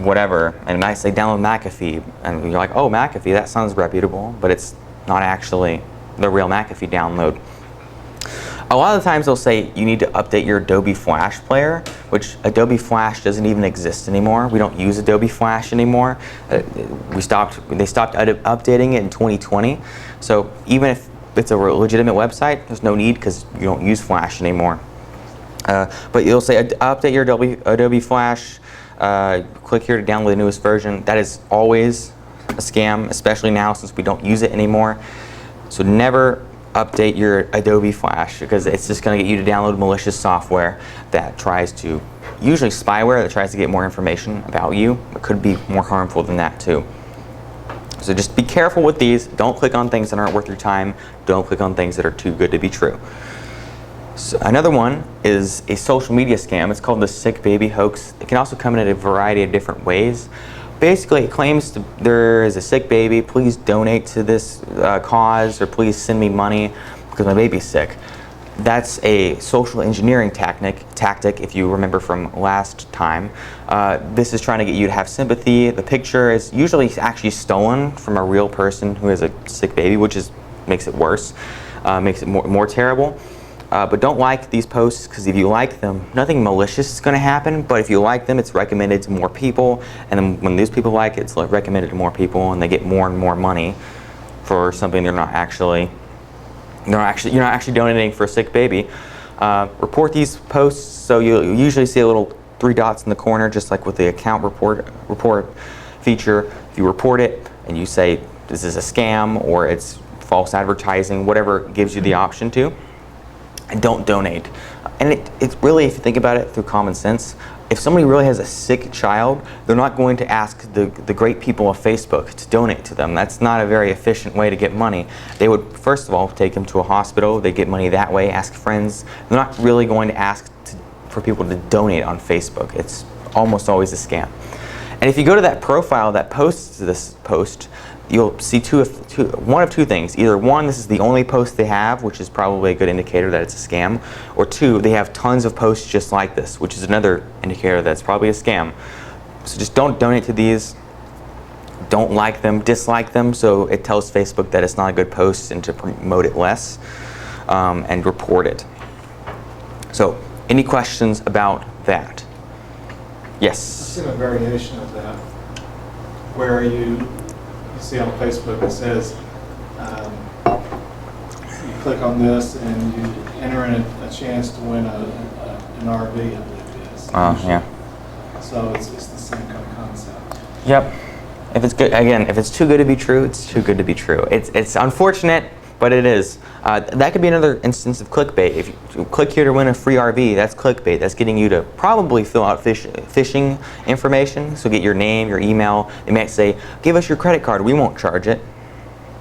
whatever. And it might say download McAfee. And you're like, oh, McAfee, that sounds reputable. But it's not actually the real McAfee download. A lot of the times they'll say you need to update your Adobe Flash player, which Adobe Flash doesn't even exist anymore. We don't use Adobe Flash anymore. They stopped updating it in 2020. So even if it's a legitimate website, there's no need, because you don't use Flash anymore. But you'll say update your Adobe Flash. Click here to download the newest version. That is always a scam, especially now since we don't use it anymore. So never update your Adobe Flash, because it's just going to get you to download malicious software that tries to, usually spyware that tries to get more information about you. It could be more harmful than that too. So just be careful with these. Don't click on things that aren't worth your time. Don't click on things that are too good to be true. So another one is a social media scam. It's called the sick baby hoax. It can also come in a variety of different ways. Basically, it claims there is a sick baby, please donate to this cause, or please send me money because my baby's sick. That's a social engineering tactic, if you remember from last time. This is trying to get you to have sympathy. The picture is usually actually stolen from a real person who has a sick baby, which makes it worse, makes it more terrible. But don't like these posts, because if you like them, nothing malicious is going to happen. But if you like them, it's recommended to more people, and then when these people like it, it's recommended to more people, and they get more and more money for something you're not actually donating for a sick baby. Report these posts. So you usually see a little 3 dots in the corner, just like with the account report feature. If you report it and you say this is a scam or it's false advertising, whatever gives you the option to. and don't donate. And it's really, if you think about it through common sense, if somebody really has a sick child, they're not going to ask the great people of Facebook to donate to them. That's not a very efficient way to get money. They would, first of all, take them to a hospital. They get money that way, ask friends. They're not really going to ask for people to donate on Facebook. It's almost always a scam. And if you go to that profile that posts this post, you'll see one of two things. Either one, this is the only post they have, which is probably a good indicator that it's a scam, or two, they have tons of posts just like this, which is another indicator that it's probably a scam. So just don't donate to these. Don't like them, dislike them, so it tells Facebook that it's not a good post and to promote it less, and report it. So, any questions about that? I've Yes? seen a variation of that where you see on Facebook it says you click on this and you enter in a chance to win an RV, I believe it is. Yeah. So it's the same kind of concept. Yep. If it's good, again, if it's too good to be true, it's too good to be true. It's unfortunate, but it is. That could be another instance of clickbait. If you click here to win a free RV, that's clickbait. That's getting you to probably fill out phishing information. So get your name, your email. They might say, give us your credit card. We won't charge it.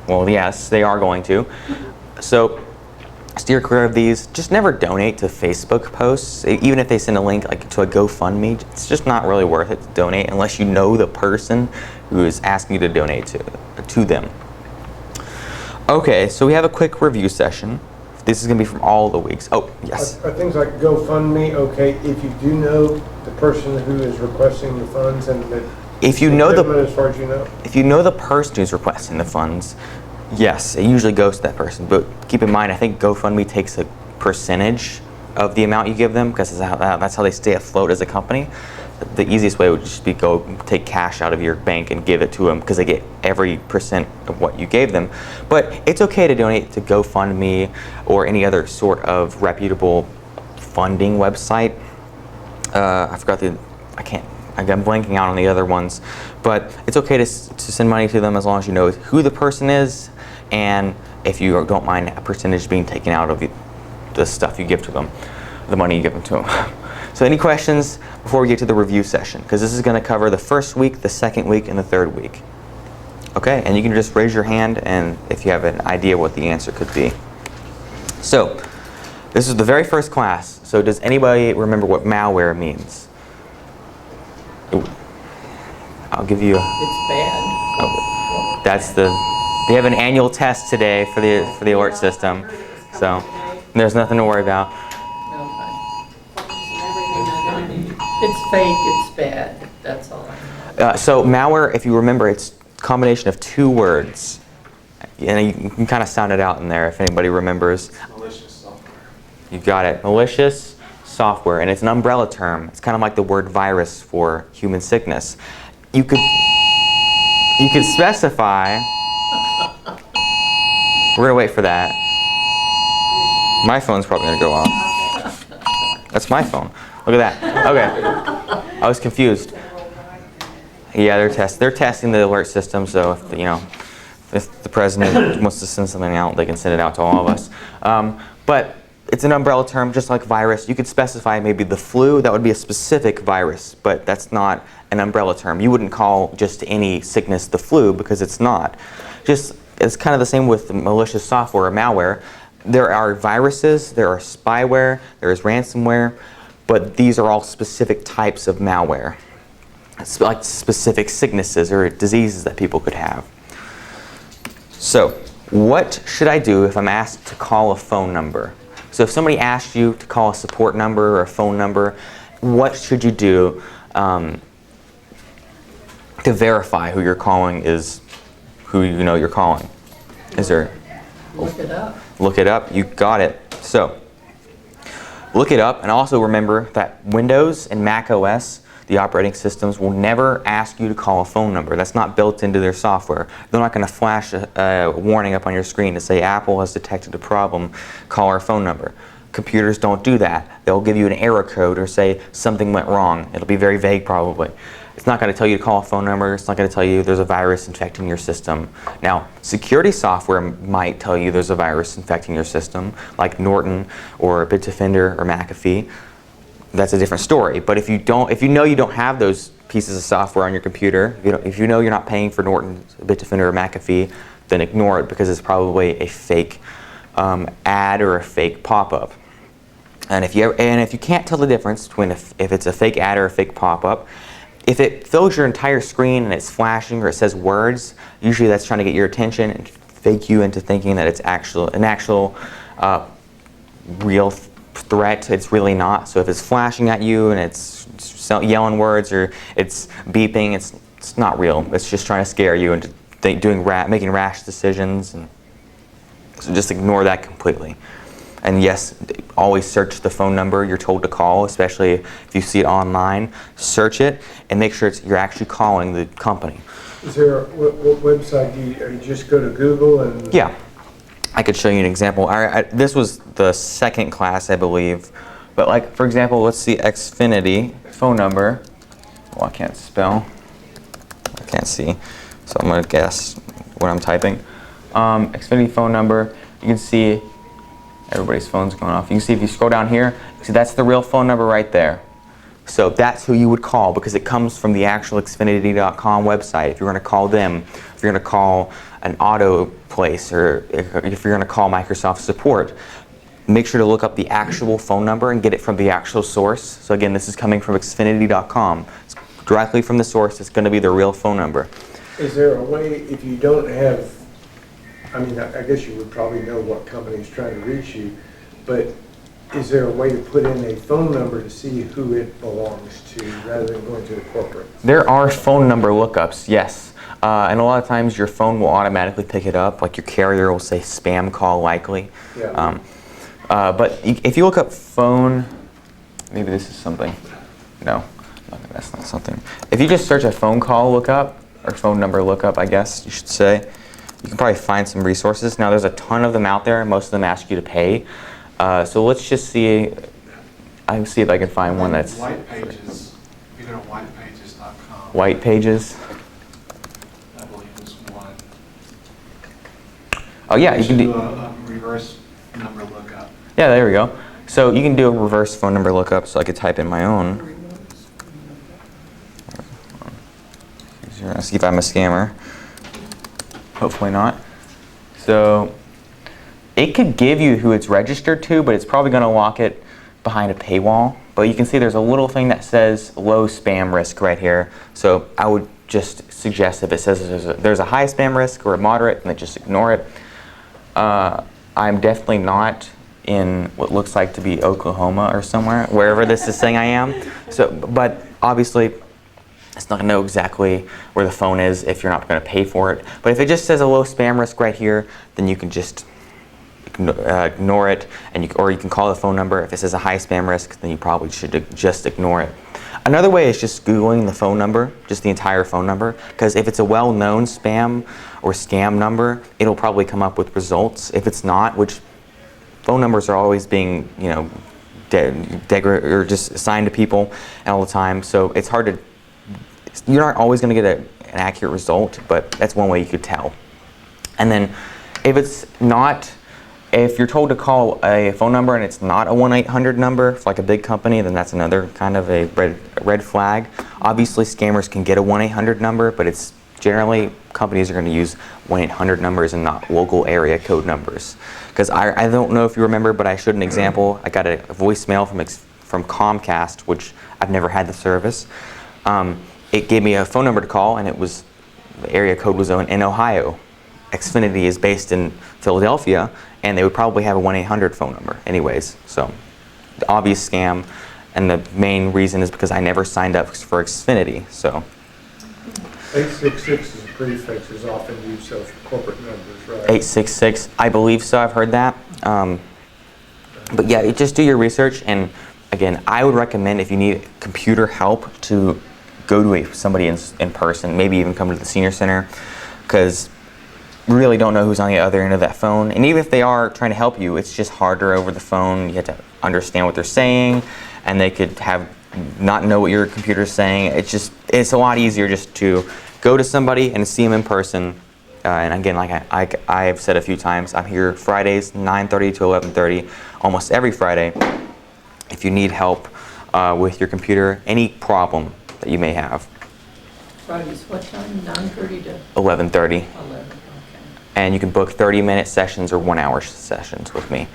Well, yes, they are going to. So steer clear of these. Just never donate to Facebook posts. Even if they send a link like to a GoFundMe, it's just not really worth it to donate unless you know the person who is asking you to donate to them. Okay, so we have a quick review session. This is going to be from all the weeks. Oh, yes. Are things like GoFundMe okay if you do know the person who is requesting the funds and that If you know as far as you know? if you know the person who's requesting the funds, yes, it usually goes to that person. But keep in mind, I think GoFundMe takes a percentage of the amount you give them because that's how they stay afloat as a company. The easiest way would just be go take cash out of your bank and give it to them because they get every percent of what you gave them. But it's okay to donate to GoFundMe or any other sort of reputable funding website. I forgot I'm blanking out on the other ones, but it's okay to send money to them as long as you know who the person is and if you don't mind a percentage being taken out of the stuff you give to them, the money you give them to them. So any questions before we get to the review session? Because this is going to cover the first week, the second week, and the third week. Okay, and you can just raise your hand and if you have an idea what the answer could be. So, this is the very first class. So does anybody remember what malware means? Ooh. I'll give you It's bad. oh, they have an annual test today for the alert system. So, there's nothing to worry about. It's fake, it's bad, that's all I know. So malware, if you remember, it's a combination of two words. And you can kind of sound it out in there if anybody remembers. Malicious software. You got it. Malicious software, and it's an umbrella term. It's kind of like the word virus for human sickness. You could specify. We're gonna wait for that. My phone's probably gonna go off. That's my phone. Look at that. Okay. I was confused. Yeah, they're testing the alert system, so if the president wants to send something out, they can send it out to all of us. But it's an umbrella term, just like virus. You could specify maybe the flu. That would be a specific virus, but that's not an umbrella term. You wouldn't call just any sickness the flu because it's not. It's kind of the same with malicious software or malware. There are viruses, there are spyware, there is ransomware, but these are all specific types of malware. It's like specific sicknesses or diseases that people could have. So, what should I do if I'm asked to call a phone number? So if somebody asks you to call a support number or a phone number, what should you do to verify who you're calling is who you know you're calling? Is there... Look it up. Look it up. You got it. So, look it up, and also remember that Windows and Mac OS, the operating systems, will never ask you to call a phone number. That's not built into their software. They're not going to flash a warning up on your screen to say Apple has detected a problem, call our phone number. Computers don't do that. They'll give you an error code or say something went wrong. It'll be very vague probably. It's not going to tell you to call a phone number. It's not going to tell you there's a virus infecting your system. Now, security software might tell you there's a virus infecting your system, like Norton or Bitdefender or McAfee. That's a different story. But if you know you don't have those pieces of software on your computer, if you know you're not paying for Norton, Bitdefender, or McAfee, then ignore it because it's probably a fake ad or a fake pop-up. And if you can't tell the difference between if it's a fake ad or a fake pop-up, if it fills your entire screen and it's flashing or it says words, usually that's trying to get your attention and fake you into thinking that it's an actual real threat. It's really not. So if it's flashing at you and it's yelling words or it's beeping, it's not real. It's just trying to scare you into making rash decisions. And so just ignore that completely. And yes, always search the phone number you're told to call, especially if you see it online. Search it and make sure you're actually calling the company. Is there, what website or you just go to Google and? Yeah, I could show you an example. This was the second class, I believe. But like, for example, let's see Xfinity phone number. Well, I can't spell. I can't see. So I'm going to guess what I'm typing. Xfinity phone number, you can see everybody's phone's going off. You can see if you scroll down here, see that's the real phone number right there. So that's who you would call because it comes from the actual Xfinity.com website. If you're going to call them, if you're going to call an auto place, or if you're going to call Microsoft support, make sure to look up the actual phone number and get it from the actual source. So again, this is coming from Xfinity.com. It's directly from the source. It's going to be the real phone number. Is there a way, if you don't have, I mean, I guess you would probably know what company is trying to reach you, but is there a way to put in a phone number to see who it belongs to rather than going to the corporate? There are phone number lookups, yes. And a lot of times your phone will automatically pick it up, like your carrier will say spam call likely. Yeah. But if you look up phone, maybe this is something. No, that's not something. If you just search a phone call lookup, or phone number lookup, I guess you should say, you can probably find some resources. Now there's a ton of them out there. Most of them ask you to pay. So let's just see. I'll see if I can find one that's White Pages. You go to whitepages.com. White Pages. I believe is one. Oh yeah, you can do do. a reverse number lookup. Yeah, there we go. So you can do a reverse phone number lookup. So I could type in my own. See if I'm a scammer. Hopefully not. So it could give you who it's registered to, but it's probably going to lock it behind a paywall. But you can see there's a little thing that says low spam risk right here. So I would just suggest if it says there's a high spam risk or a moderate, then just ignore it. I'm definitely not in what looks like to be Oklahoma or somewhere, wherever this is saying I am. So, but obviously, it's not going to know exactly where the phone is if you're not going to pay for it. But if it just says a low spam risk right here, then you can just ignore it, or you can call the phone number. If it says a high spam risk, then you probably should just ignore it. Another way is just Googling the phone number, just the entire phone number, because if it's a well-known spam or scam number, it'll probably come up with results. If it's not, which phone numbers are always being, or just assigned to people all the time, so it's hard to. You're not always going to get an accurate result, but that's one way you could tell. And then if you're told to call a phone number and it's not a 1-800 number, for like a big company, then that's another kind of a red flag. Obviously, scammers can get a 1-800 number, but it's generally companies are going to use 1-800 numbers and not local area code numbers. Because I don't know if you remember, but I showed an example. I got a voicemail from Comcast, which I've never had the service. It gave me a phone number to call, and the area code was in Ohio. Xfinity is based in Philadelphia, and they would probably have a 1-800 phone number anyways. So the obvious scam, and the main reason is because I never signed up for Xfinity. So 866 is a prefix is often used so for corporate numbers, right? 866, I believe so. I've heard that. But yeah, just do your research. And again, I would recommend if you need computer help to go to somebody in person, maybe even come to the senior center, because we really don't know who's on the other end of that phone. And even if they are trying to help you, it's just harder over the phone. You have to understand what they're saying, and they could have not know what your computer's saying. It's a lot easier just to go to somebody and see them in person. And again, like I've said a few times, I'm here Fridays 9:30 to 11:30, almost every Friday. If you need help with your computer, any problem that you may have. Fridays, what time? 9:30 to 11:30. 11, okay. And you can book 30-minute sessions or 1-hour sessions with me.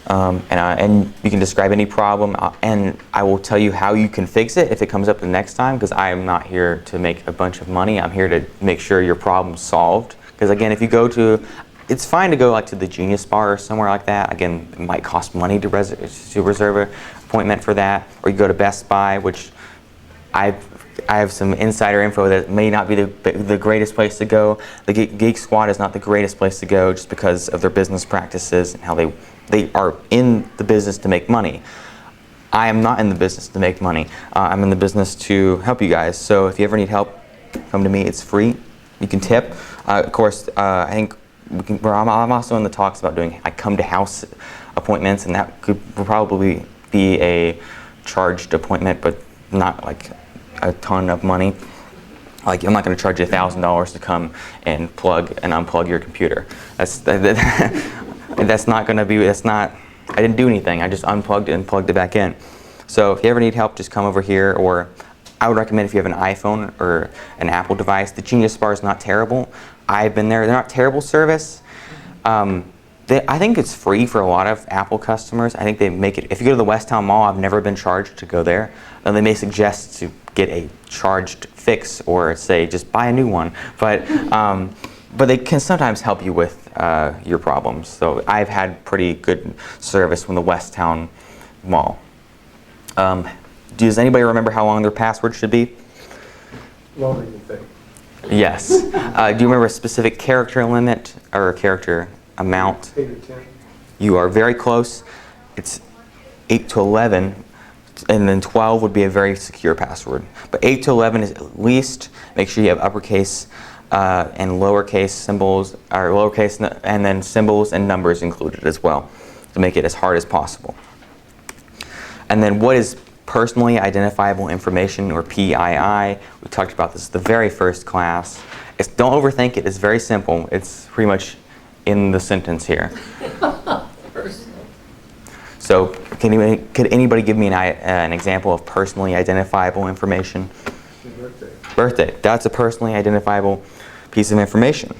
And you can describe any problem, and I will tell you how you can fix it if it comes up the next time, because I am not here to make a bunch of money. I'm here to make sure your problem's solved. Because again, if you go to, it's fine to go like to the Genius Bar or somewhere like that. Again, it might cost money to reserve an appointment for that. Or you go to Best Buy, which I have some insider info that may not be the greatest place to go. The Geek Squad is not the greatest place to go just because of their business practices and how they are in the business to make money. I am not in the business to make money. I'm in the business to help you guys. So if you ever need help, come to me. It's free. You can tip. Of course, I think I'm also in the talks about doing come to house appointments, and that could probably be a charged appointment, but not like a ton of money. Like, I'm not going to charge you $1,000 to come and plug and unplug your computer. That's not going to be, I didn't do anything. I just unplugged it and plugged it back in. So if you ever need help, just come over here. Or I would recommend if you have an iPhone or an Apple device, the Genius Bar is not terrible. I've been there. They're not terrible service. I think it's free for a lot of Apple customers. I think they make it, if you go to the Westtown Mall, I've never been charged to go there. They may suggest to get a charged fix or say just buy a new one. But they can sometimes help you with your problems. So I've had pretty good service from the Westtown Mall. Does anybody remember how long their password should be? Longer than you think. Yes. Do you remember a specific character limit or character amount? 8 or 10. You are very close. It's 8 to 11, and then 12 would be a very secure password. But 8 to 11 is at least, make sure you have uppercase and lowercase symbols, or lowercase and then symbols and numbers included as well, to make it as hard as possible. And then what is personally identifiable information, or PII? We talked about this the very first class. Don't overthink it. It's very simple. It's pretty much in the sentence here. Personal. So could anybody give me an example of personally identifiable information? Your birthday. Birthday. That's a personally identifiable piece of information.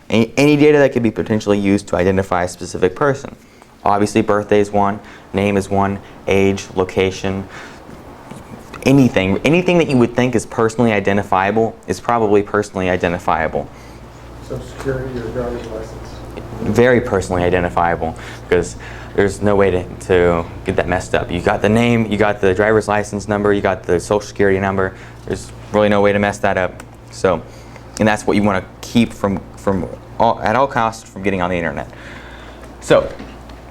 Any data that could be potentially used to identify a specific person. Obviously, birthday is one, name is one, age, location, anything that you would think is personally identifiable is probably personally identifiable. Social Security or driver's license. Very personally identifiable, because there's no way to get that messed up. You got the name, you got the driver's license number, you got the social security number. There's really no way to mess that up. So, and that's what you want to keep at all costs from getting on the internet. So,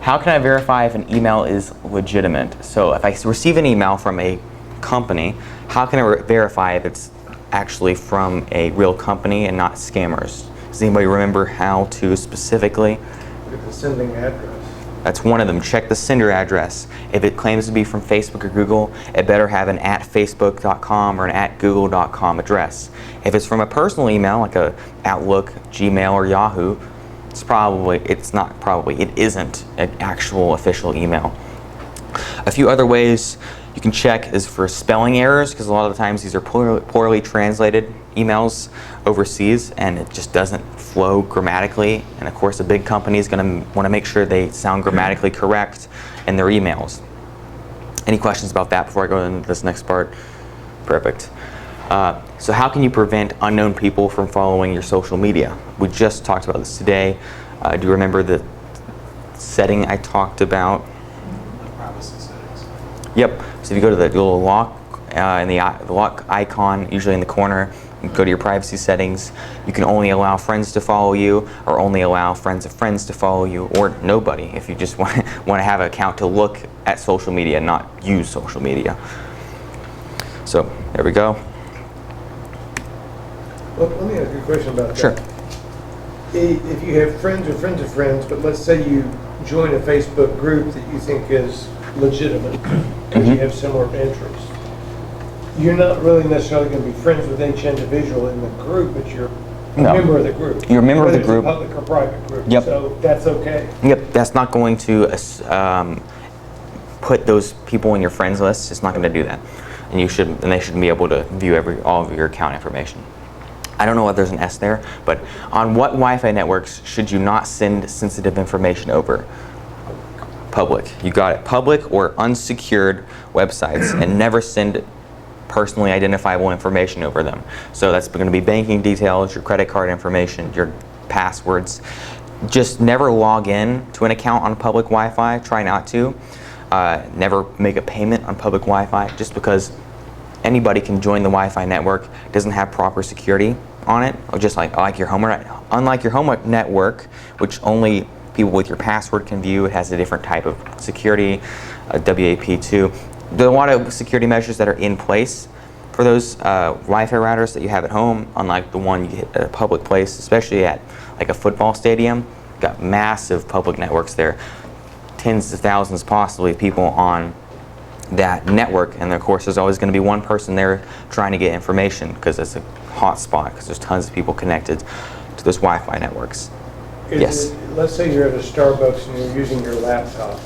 how can I verify if an email is legitimate? So, if I receive an email from a company, how can I verify if it's actually from a real company and not scammers? Does anybody remember how to specifically? Look at the sending address. That's one of them. Check the sender address. If it claims to be from Facebook or Google, it better have an @facebook.com or an @google.com address. If it's from a personal email, like a Outlook, Gmail, or Yahoo, it isn't an actual official email. A few other ways you can check is for spelling errors, because a lot of the times these are poorly translated emails overseas, and it just doesn't flow grammatically. And of course, a big company is going to want to make sure they sound grammatically correct in their emails. Any questions about that before I go into this next part? Perfect. So how can you prevent unknown people from following your social media? We just talked about this today. Do you remember the setting I talked about? The privacy settings. Yep. So if you go to the little lock the lock icon, usually in the corner, you go to your privacy settings. You can only allow friends to follow you, or only allow friends of friends to follow you, or nobody if you just want to have an account to look at social media and not use social media. So there we go. Well, let me ask you a question about that. Sure. If you have friends or friends of friends, but let's say you join a Facebook group that you think is legitimate, because you have similar interests. You're not really necessarily going to be friends with each individual in the group, but you're a No. member of the group. You're a member of the Whether it's group. a public or private group. Yep. So that's okay. Yep, that's not going to put those people in your friends list. It's not going to do that, and they shouldn't be able to view all of your account information. I don't know why there's an S there, but on what Wi-Fi networks should you not send sensitive information over? Public. You got it. Public or unsecured websites, and never send personally identifiable information over them. So that's going to be banking details, your credit card information, your passwords. Just never log in to an account on public Wi-Fi. Try not to. Never make a payment on public Wi-Fi, just because anybody can join the Wi-Fi network. It doesn't have proper security on it, or just like your home. Unlike your home network, which only people with your password can view, it has a different type of security, WAP2. There are a lot of security measures that are in place for those Wi-Fi routers that you have at home, unlike the one you get at a public place, especially at like a football stadium. Got massive public networks there, tens of thousands possibly of people on that network, and of course there's always going to be one person there trying to get information because it's a hot spot, because there's tons of people connected to those Wi-Fi networks. Yes. Let's say you're at a Starbucks and you're using your laptop,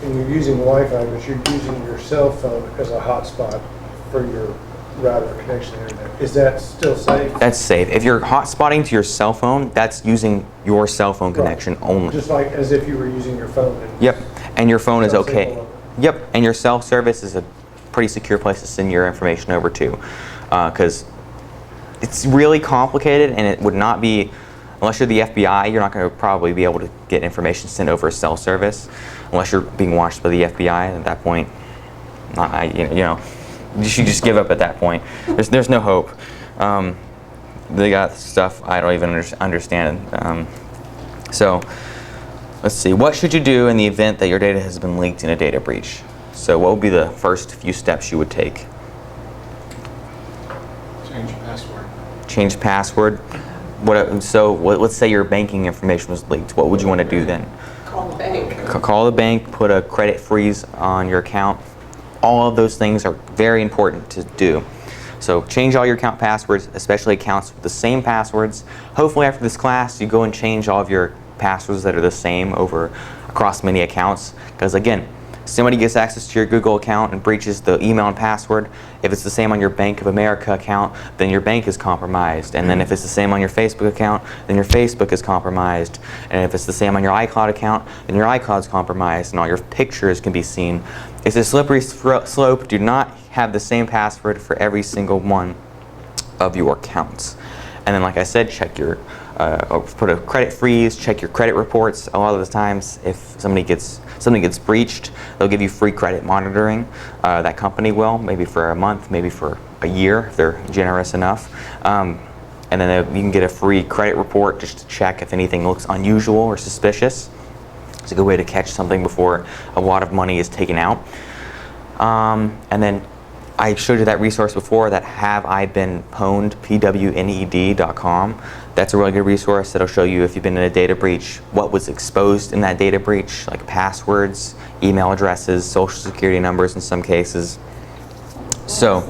and you're using Wi-Fi, but you're using your cell phone as a hotspot for your router connection to the internet. Is that still safe? That's safe. If you're hotspotting to your cell phone, that's using your cell phone connection only. Just like as if you were using your phone. Yep, and your phone is Self okay. signal. Yep, and your self-service is a pretty secure place to send your information over to, because it's really complicated, and it would not be, unless you're the FBI, you're not going to probably be able to get information sent over a cell service, unless you're being watched by the FBI. At that point, you should just give up at that point. There's no hope. They got stuff I don't even understand. So let's see. What should you do in the event that your data has been leaked in a data breach? So what would be the first few steps you would take? Change your password. Change password. Let's say your banking information was leaked. What would you want to do then? Call the bank. Call the bank, put a credit freeze on your account. All of those things are very important to do. So change all your account passwords, especially accounts with the same passwords. Hopefully after this class, you go and change all of your passwords that are the same across many accounts. Because again, somebody gets access to your Google account and breaches the email and password. If it's the same on your Bank of America account, then your bank is compromised. And then if it's the same on your Facebook account, then your Facebook is compromised. And if it's the same on your iCloud account, then your iCloud's compromised and all your pictures can be seen. It's a slippery slope. Do not have the same password for every single one of your accounts. And then, like I said, check your, put a credit freeze, check your credit reports. A lot of the times, if something gets breached, they'll give you free credit monitoring. That company will, maybe for a month, maybe for a year, if they're generous enough. And then you can get a free credit report just to check if anything looks unusual or suspicious. It's a good way to catch something before a lot of money is taken out. And then I showed you that resource before, that Have I Been Pwned, pwned.com. That's a really good resource that'll show you if you've been in a data breach, what was exposed in that data breach, like passwords, email addresses, social security numbers in some cases. So,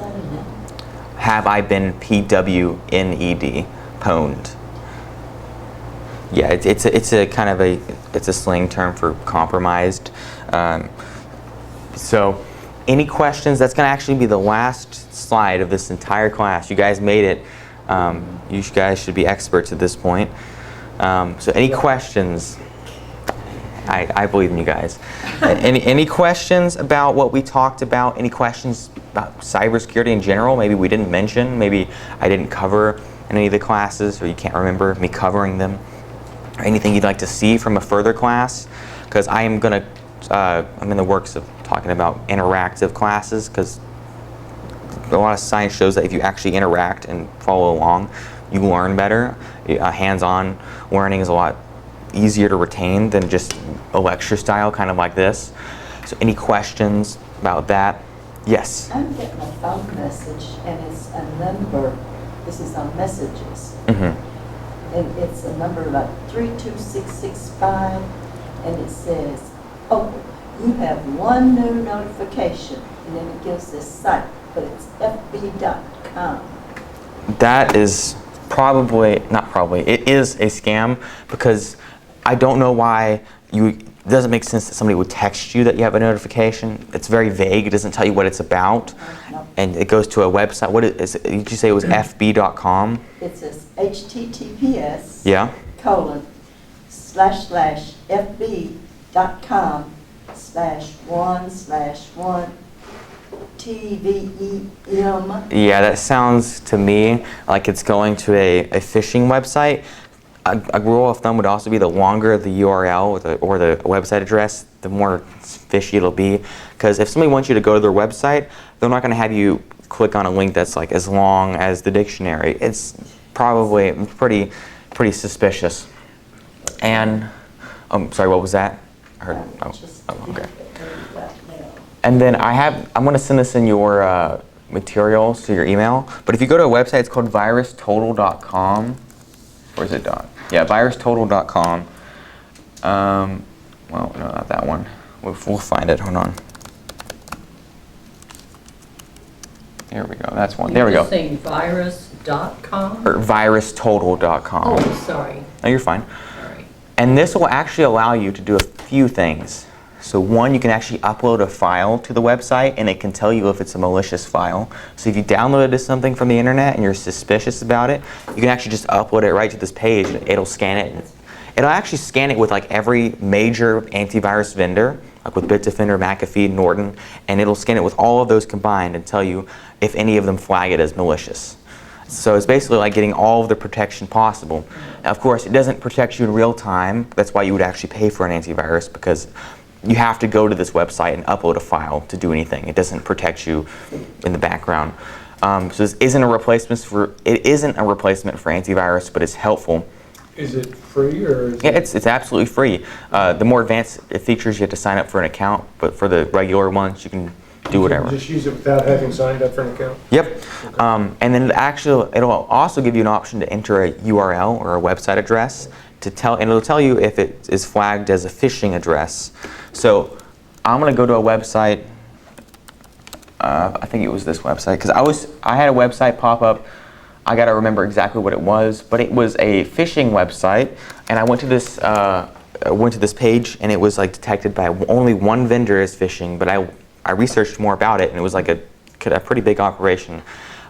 Have I Been pwned, pwned. Yeah, it's a kind of it's a slang term for compromised. So, any questions? That's going to actually be the last slide of this entire class. You guys made it. You guys should be experts at this point. So, any questions? I believe in you guys. Any questions about what we talked about? Any questions about cybersecurity in general? Maybe we didn't mention. Maybe I didn't cover in any of the classes, or you can't remember me covering them. Or anything you'd like to see from a further class? Because I'm in the works of talking about interactive classes, because a lot of science shows that if you actually interact and follow along, you learn better. Hands-on learning is a lot easier to retain than just a lecture style, kind of like this. So any questions about that? Yes? I'm getting a phone message, and it's a number. This is on messages. Mm-hmm. And it's a number like 32665, and it says, oh, you have one new notification, and then it gives this site, but it's fb.com. That is not probably, it is a scam because I don't know why it doesn't make sense that somebody would text you that you have a notification. It's very vague. It doesn't tell you what it's about. No. And it goes to a website. What is it? Did you say it was fb.com? It says https Yeah. ://fb.com/1/1 TVEM. Yeah, that sounds to me like it's going to a phishing website. A rule of thumb would also be the longer the URL or the website address, the more fishy it'll be. Because if somebody wants you to go to their website, they're not going to have you click on a link that's like as long as the dictionary. It's probably pretty suspicious. And, sorry, what was that? I heard, okay. And then I'm going to send this in your materials to your email. But if you go to a website, it's called virustotal.com. Or is it dot? Yeah, virustotal.com. Well, no, not that one. We'll find it. Hold on. Here we go. That's one. There we go. You're saying virus.com? Or virustotal.com. Oh, sorry. No, you're fine. All right. And this will actually allow you to do a few things. So one, you can actually upload a file to the website and it can tell you if it's a malicious file. So if you downloaded something from the internet and you're suspicious about it, you can actually just upload it right to this page and it'll scan it. It'll actually scan it with like every major antivirus vendor, like with Bitdefender, McAfee, Norton, and it'll scan it with all of those combined and tell you if any of them flag it as malicious. So it's basically like getting all of the protection possible. Now, of course, it doesn't protect you in real time. That's why you would actually pay for an antivirus, because you have to go to this website and upload a file to do anything. It doesn't protect you in the background. So this isn't a replacement for antivirus, but it's helpful. Is it free or is Yeah, it? it's absolutely free. The more advanced features, you have to sign up for an account, but for the regular ones, you can do whatever. Just use it without having signed up for an account? Yep. And then it'll also give you an option to enter a URL or a website address and it'll tell you if it is flagged as a phishing address. So I'm going to go to a website. I think it was this website because I had a website pop up. I got to remember exactly what it was, but it was a phishing website, and I went to this page, and it was like detected by only one vendor as phishing. But I researched more about it, and it was like a pretty big operation.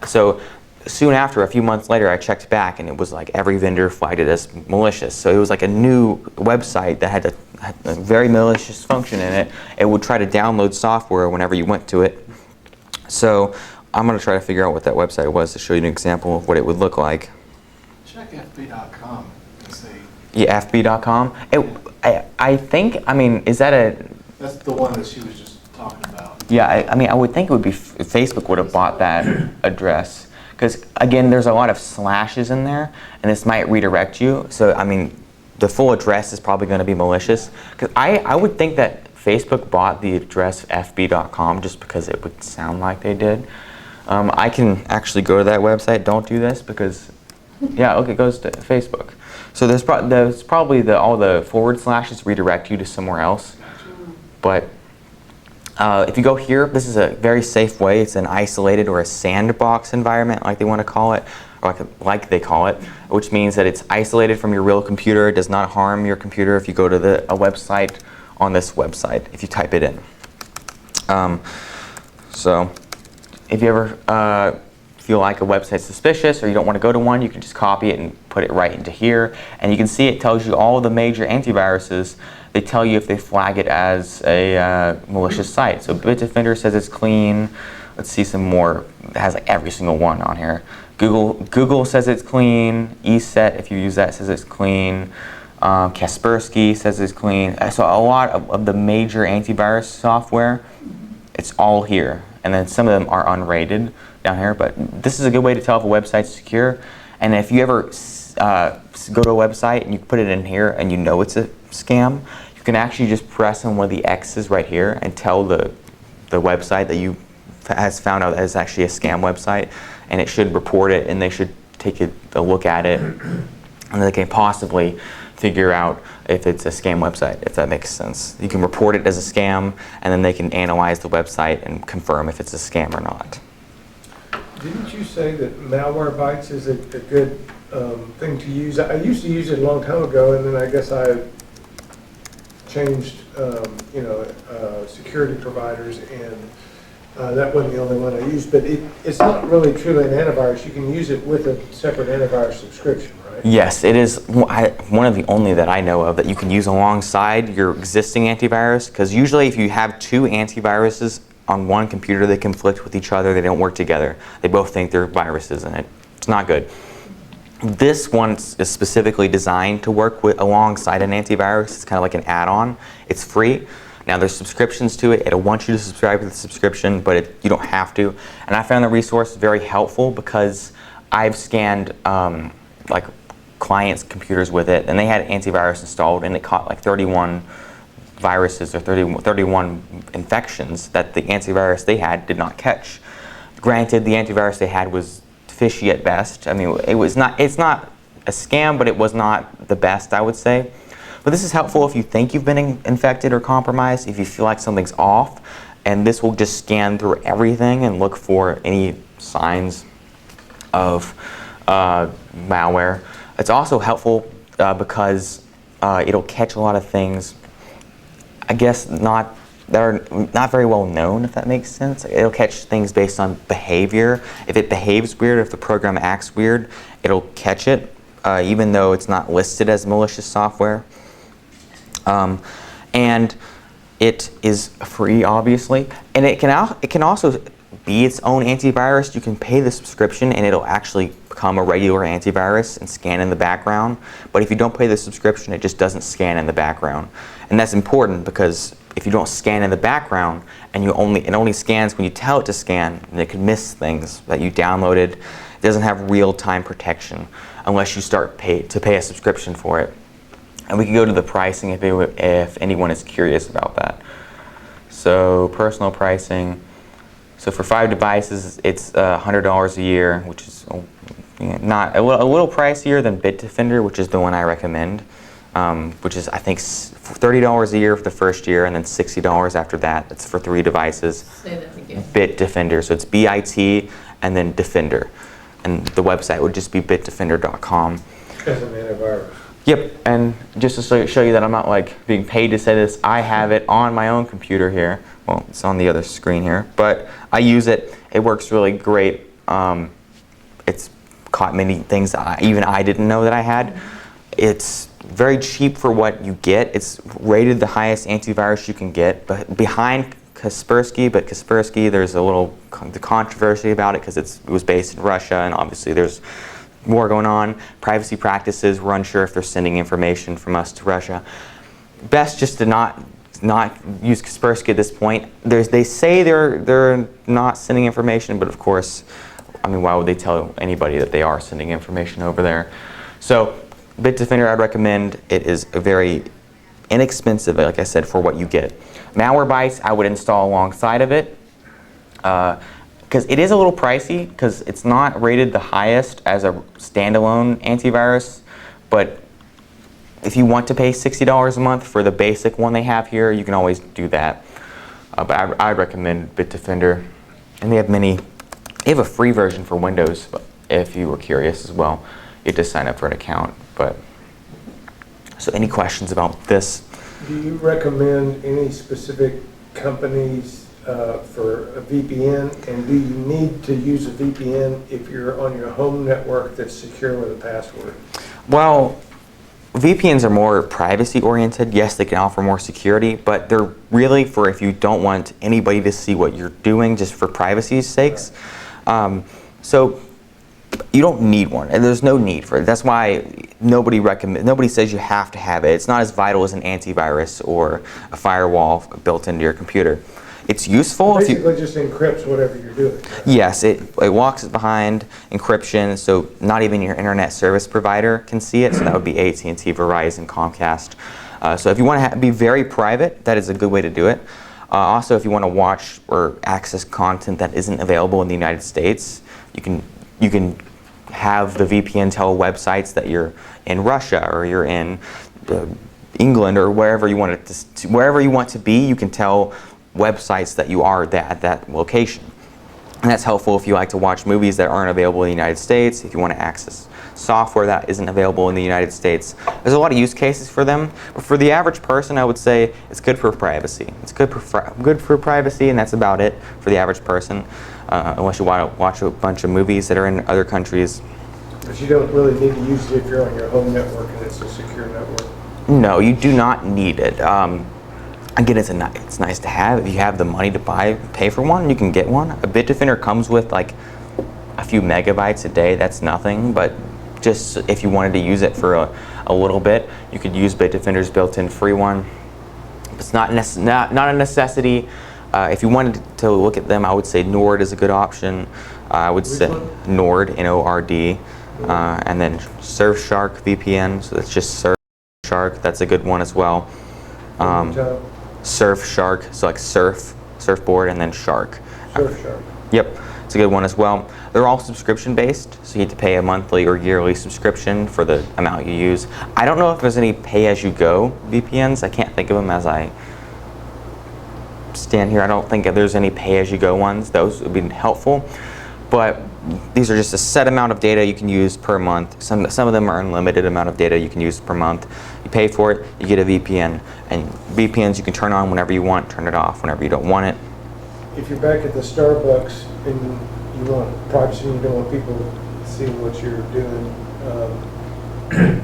So soon after, a few months later, I checked back, and it was like every vendor flagged it as malicious. So it was like a new website that had a very malicious function in it. It would try to download software whenever you went to it. So I'm going to try to figure out what that website was to show you an example of what it would look like. Check fb.com and see. Yeah, fb.com. I think, is that That's the one that she was just talking about. yeah, I would think it would be, Facebook would have bought that address. Because, again, there's a lot of slashes in there, and this might redirect you. So, the full address is probably going to be malicious. Because I would think that Facebook bought the address fb.com just because it would sound like they did. I can actually go to that website. Don't do this because, yeah, okay, it goes to Facebook. So there's probably all the forward slashes redirect you to somewhere else. But if you go here, this is a very safe way. It's an isolated or a sandbox environment, like they want to call it, or like they call it, which means that it's isolated from your real computer. It does not harm your computer if you go to a website on this website, if you type it in. So if you ever feel like a website's suspicious or you don't want to go to one, you can just copy it and put it right into here. And you can see it tells you all of the major antiviruses. They tell you if they flag it as a malicious site. So Bitdefender says it's clean. Let's see some more. It has like every single one on here. Google says it's clean. ESET, if you use that, says it's clean. Kaspersky says it's clean. So a lot of the major antivirus software, it's all here. And then some of them are unrated down here. But this is a good way to tell if a website's secure. And if you ever go to a website and you put it in here and you know it's a scam, you can actually just press on one of the X's right here and tell the website that you has found out that it's actually a scam website, and it should report it, and they should take a look at it, and they can possibly figure out if it's a scam website, if that makes sense. You can report it as a scam, and then they can analyze the website and confirm if it's a scam or not. Didn't you say that Malwarebytes is a good thing to use? I used to use it a long time ago, and then I guess I changed, security providers, and that wasn't the only one I used. But it's not really truly an antivirus. You can use it with a separate antivirus subscription, right? Yes, it is one of the only that I know of that you can use alongside your existing antivirus, because usually if you have two antiviruses on one computer, they conflict with each other, they don't work together. They both think they're viruses, and it's not good. This one is specifically designed to work alongside an antivirus. It's kind of like an add-on. It's free. Now there's subscriptions to it. It'll want you to subscribe to the subscription, but you don't have to. And I found the resource very helpful because I've scanned like clients' computers with it, and they had antivirus installed, and it caught like 31 viruses or 31 infections that the antivirus they had did not catch. Granted, the antivirus they had was fishy at best. I mean, it's not a scam, but it was not the best, I would say. But this is helpful if you think you've been infected or compromised, if you feel like something's off, and this will just scan through everything and look for any signs of malware. It's also helpful because it'll catch a lot of things, I guess, that are not very well known, if that makes sense. It'll catch things based on behavior. If it behaves weird, if the program acts weird, it'll catch it, even though it's not listed as malicious software. And it is free, obviously, and it can also be its own antivirus. You can pay the subscription, and it'll actually become a regular antivirus and scan in the background. But if you don't pay the subscription, it just doesn't scan in the background, and that's important because if you don't scan in the background and it only scans when you tell it to scan, and it can miss things that you downloaded. It doesn't have real-time protection unless you start to pay a subscription for it. And we can go to the pricing if anyone is curious about that. So personal pricing. So for 5 devices, it's $100 a year, which is not a little pricier than Bitdefender, which is the one I recommend, which is I think $30 a year for the first year, and then $60 after that. It's for 3 devices. Say that again. Bitdefender. So it's BIT and then Defender, and the website would just be bitdefender.com. As an antivirus. Yep, and just to show you that I'm not like being paid to say this, I have it on my own computer here. Well, it's on the other screen here, but I use it. It works really great. It's caught many things even I didn't know that I had. It's very cheap for what you get. It's rated the highest antivirus you can get, but behind Kaspersky. But Kaspersky, there's a little controversy about it because it was based in Russia, and obviously there's more going on. Privacy practices, we're unsure if they're sending information from us to Russia. Best just to not use Kaspersky at this point. They say they're not sending information, but of course, I mean, why would they tell anybody that they are sending information over there? So Bitdefender, I'd recommend. It is a very inexpensive, like I said, for what you get. Malwarebytes, I would install alongside of it. Because it is a little pricey, because it's not rated the highest as a standalone antivirus, but if you want to pay $60 a month for the basic one they have here, you can always do that. But I'd recommend Bitdefender, and they have a free version for Windows, if you were curious as well. You have to sign up for an account. But so any questions about this? Do you recommend any specific companies for a VPN, and do you need to use a VPN if you're on your home network that's secure with a password? Well, VPNs are more privacy oriented. Yes, they can offer more security, but they're really for if you don't want anybody to see what you're doing, just for privacy's sakes. So you don't need one, and there's no need for it. That's why nobody says you have to have it. It's not as vital as an antivirus or a firewall built into your computer. It's useful if you basically just encrypts whatever you're doing. Yes, it walks behind encryption, so not even your internet service provider can see it. So that would be AT&T, Verizon, Comcast. So if you want to be very private, that is a good way to do it. Also, if you want to watch or access content that isn't available in the United States, you can have the VPN tell websites that you're in Russia or you're in England or wherever you want it wherever you want to be, you can tell websites that you are at that location. And that's helpful if you like to watch movies that aren't available in the United States, if you want to access software that isn't available in the United States. There's a lot of use cases for them, but for the average person, I would say it's good for privacy. It's good for privacy, and that's about it for the average person, unless you want to watch a bunch of movies that are in other countries. But you don't really need to use it if you're on your home network and it's a secure network. No, you do not need it. Again, it's nice to have. If you have the money to pay for one, you can get one. A Bitdefender comes with like a few megabytes a day. That's nothing, but just if you wanted to use it for a little bit, you could use Bitdefender's built-in free one. It's not a necessity. If you wanted to look at them, I would say Nord is a good option. I would say Nord, Nord, and then Surfshark VPN. So that's just Surfshark. That's a good one as well. Surfshark, so like surfboard, and then shark. Surfshark. Yep, it's a good one as well. They're all subscription based, so you have to pay a monthly or yearly subscription for the amount you use. I don't know if there's any pay-as-you-go VPNs. I can't think of them as I stand here. I don't think there's any pay-as-you-go ones. Those would be helpful. But these are just a set amount of data you can use per month. Some of them are unlimited amount of data you can use per month. You pay for it, you get a VPN. And VPNs you can turn on whenever you want, turn it off whenever you don't want it. If you're back at the Starbucks and you want privacy, you don't want people seeing what you're doing,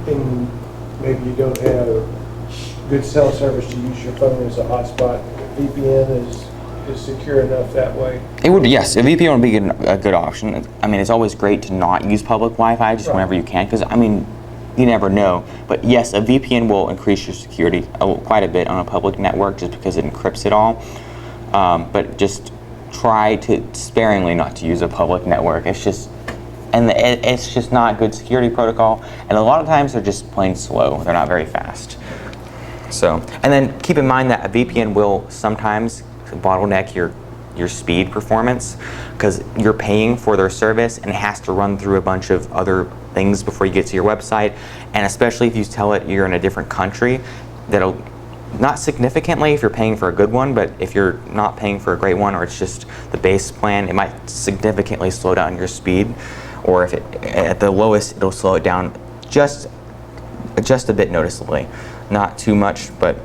and maybe you don't have good cell service to use your phone as a hotspot, VPN is secure enough that way. It would, yes, a VPN would be a good option. I mean, it's always great to not use public Wi-Fi just whenever you can, because I mean, you never know. But yes, a VPN will increase your security quite a bit on a public network just because it encrypts it all. But just try to sparingly not to use a public network. It's just not good security protocol, and a lot of times they're just plain slow. They're not very fast. So, and then keep in mind that a VPN will sometimes bottleneck your speed performance because you're paying for their service and it has to run through a bunch of other things before you get to your website. And especially if you tell it you're in a different country, that'll not significantly if you're paying for a good one, but if you're not paying for a great one or it's just the base plan, it might significantly slow down your speed. Or if at the lowest, it'll slow it down just a bit noticeably. Not too much, but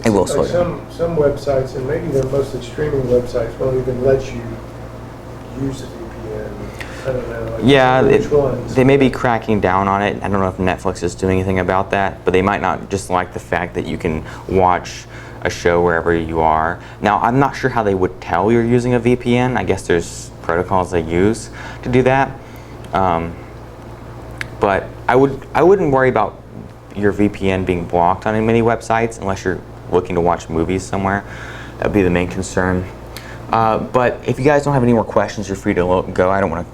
it will slow down. Some websites, and maybe they're mostly streaming websites, won't even let you use a VPN. I don't know. Like Yeah, which ones? they may be cracking down on it. I don't know if Netflix is doing anything about that, but they might not just like the fact that you can watch a show wherever you are. Now, I'm not sure how they would tell you're using a VPN. I guess there's protocols they use to do that. But I wouldn't worry about your VPN being blocked on many websites unless you're looking to watch movies somewhere. That would be the main concern. But if you guys don't have any more questions, you're free to go. I don't want to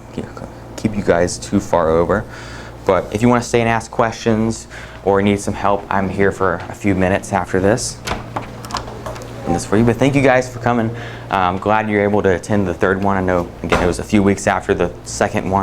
keep you guys too far over. But if you want to stay and ask questions or need some help, I'm here for a few minutes after this. And this for you. But thank you guys for coming. I'm glad you're able to attend the third one. I know, again, it was a few weeks after the second one.